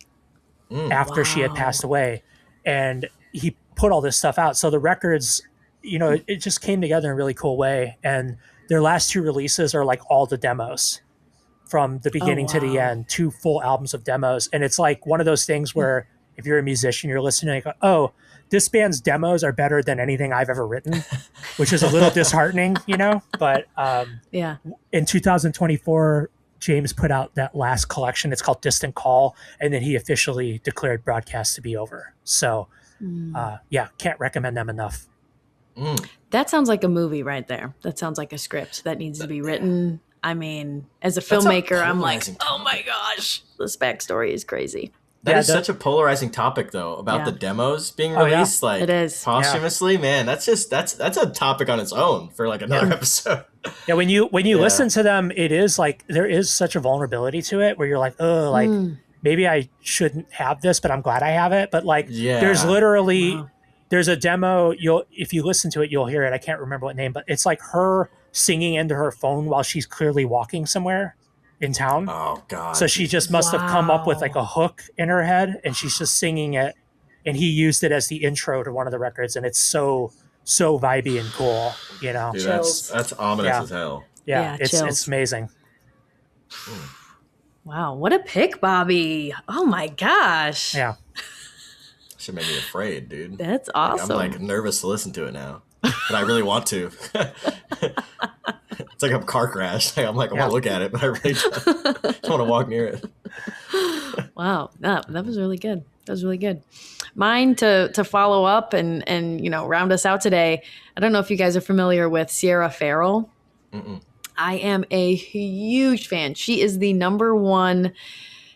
Speaker 4: after she had passed away. And he put all this stuff out. So the records, you know, it just came together in a really cool way. And their last two releases are like all the demos from the beginning to the end, 2 full albums of demos. And it's like one of those things where if you're a musician, you're listening and you go, oh, this band's demos are better than anything I've ever written, which is a little disheartening, you know? But in 2024, James put out that last collection. It's called Distant Call. And then he officially declared broadcast to be over. So, can't recommend them enough.
Speaker 2: That sounds like a movie right there. That sounds like a script that needs to be written. I mean, as a filmmaker, I'm like, oh my gosh, this backstory is crazy.
Speaker 3: That is such a polarizing topic, though, about the demos being released, like
Speaker 2: it is.
Speaker 3: Posthumously. Man, that's a topic on its own for like another episode.
Speaker 4: Yeah, when you listen to them, it is like there is such a vulnerability to it where you're like, oh, like maybe I shouldn't have this, but I'm glad I have it. But like, there's literally there's a demo. If you listen to it, you'll hear it. I can't remember what name, but it's like her singing into her phone while she's clearly walking somewhere in town.
Speaker 3: Oh God.
Speaker 4: So she just must have come up with like a hook in her head and she's just singing it. And he used it as the intro to one of the records. And it's so vibey and cool, you know?
Speaker 3: Dude, that's ominous as hell.
Speaker 4: Yeah, it's amazing.
Speaker 2: Wow. What a pick, Bobby. Oh my gosh.
Speaker 4: Yeah.
Speaker 3: Should make me afraid, dude.
Speaker 2: That's awesome.
Speaker 3: I'm like nervous to listen to it now, but I really want to. It's like a car crash. I'm like, I want to look at it, but I really don't want to walk near it.
Speaker 2: Wow. That was really good. That was really good. Mine to follow up and you know, round us out today. I don't know if you guys are familiar with Sierra Farrell. I am a huge fan. She is the number one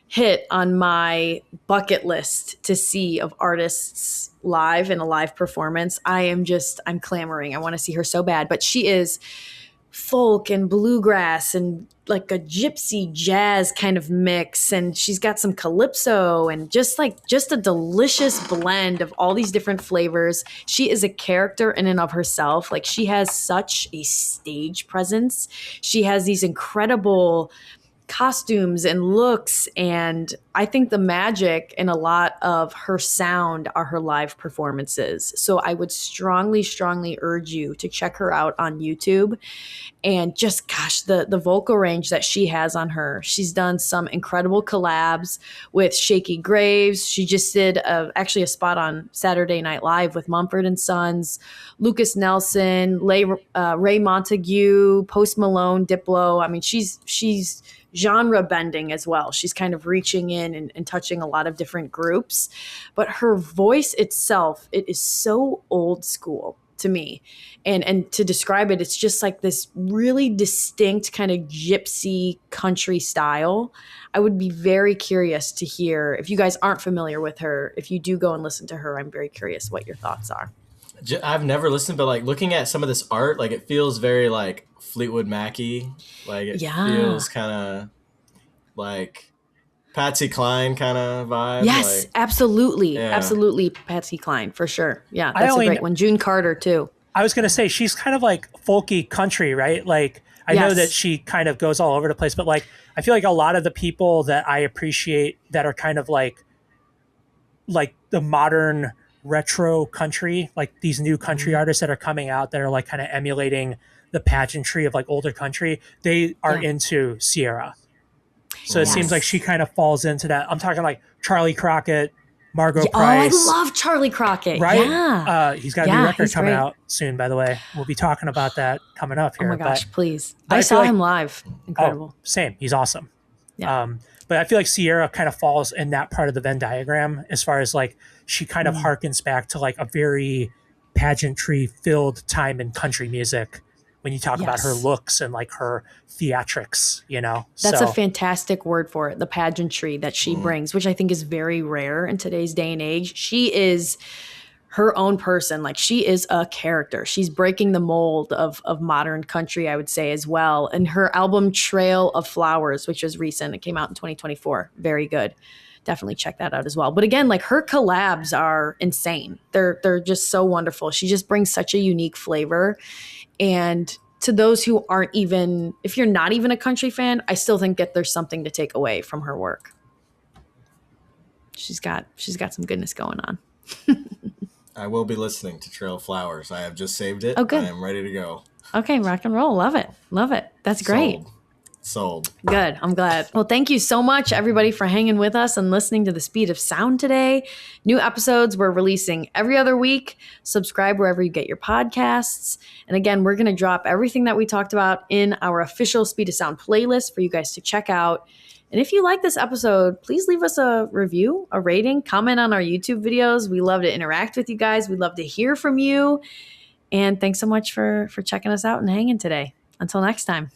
Speaker 2: hit on my bucket list to see of artists live in a live performance. I'm clamoring. I want to see her so bad, but she is folk and bluegrass and like a gypsy jazz kind of mix, and she's got some calypso and just a delicious blend of all these different flavors. She is a character in and of herself. Like, she has such a stage presence. She has these incredible costumes and looks, and I think the magic in a lot of her sound are her live performances. So I would strongly urge you to check her out on YouTube. And just, gosh, the vocal range that she has on her. She's done some incredible collabs with Shaky Graves. She just did actually a spot on Saturday Night Live with Mumford and Sons, Lucas Nelson, Ray Montague, Post Malone, Diplo. I mean, she's genre bending as well. She's kind of reaching in and touching a lot of different groups. But her voice itself, it is so old school to me. And to describe it, it's just like this really distinct kind of gypsy country style. I would be very curious to hear, if you guys aren't familiar with her, if you do go and listen to her, I'm very curious what your thoughts are.
Speaker 3: I've never listened, but like looking at some of this art, like it feels very like Fleetwood Mac-y. Like it feels kind of like Patsy Cline kind of vibe.
Speaker 2: Yes,
Speaker 3: like,
Speaker 2: absolutely.
Speaker 3: yeah.
Speaker 2: Absolutely. Patsy Cline for sure. Yeah, that's a great one. June Carter too.
Speaker 4: I was going to say, she's kind of like folky country, right? Like, I know that she kind of goes all over the place, but like, I feel like a lot of the people that I appreciate that are kind of like the modern retro country, like these new country artists that are coming out that are like kind of emulating the pageantry of like older country, they are into Sierra. So it seems like she kind of falls into that. I'm talking like Charlie Crockett, Margot Price.
Speaker 2: Oh, I love Charlie Crockett.
Speaker 4: Right?
Speaker 2: Yeah.
Speaker 4: He's got a new record coming out soon, by the way. We'll be talking about that coming up here.
Speaker 2: Oh my gosh, please.
Speaker 4: But
Speaker 2: I saw him live. Incredible.
Speaker 4: Same. He's awesome.
Speaker 2: Yeah.
Speaker 4: But I feel like Sierra kind of falls in that part of the Venn diagram as far as like she kind of harkens back to like a very pageantry filled time in country music when you talk about her looks and like her theatrics, you know.
Speaker 2: That's a fantastic word for it, the pageantry that she brings, which I think is very rare in today's day and age. She is her own person. Like, she is a character. She's breaking the mold of modern country, I would say, as well. And her album Trail of Flowers, which was recent, it came out in 2024. Very good. Definitely check that out as well. But again, like, her collabs are insane. They're just so wonderful. She just brings such a unique flavor. And to those who aren't even, if you're not even a country fan, I still think that there's something to take away from her work. She's got some goodness going on.
Speaker 3: I will be listening to Trail of Flowers. I have just saved it.
Speaker 2: Oh, good.
Speaker 3: I am ready to go.
Speaker 2: Okay, rock and roll. Love it. Love it. That's great.
Speaker 3: Sold.
Speaker 2: Good. I'm glad. Well, thank you so much, everybody, for hanging with us and listening to The Speed of Sound today. New episodes we're releasing every other week. Subscribe wherever you get your podcasts. And again, we're going to drop everything that we talked about in our official Speed of Sound playlist for you guys to check out. And if you like this episode, please leave us a review, a rating, comment on our YouTube videos. We love to interact with you guys. We'd love to hear from you. And thanks so much for checking us out and hanging today. Until next time.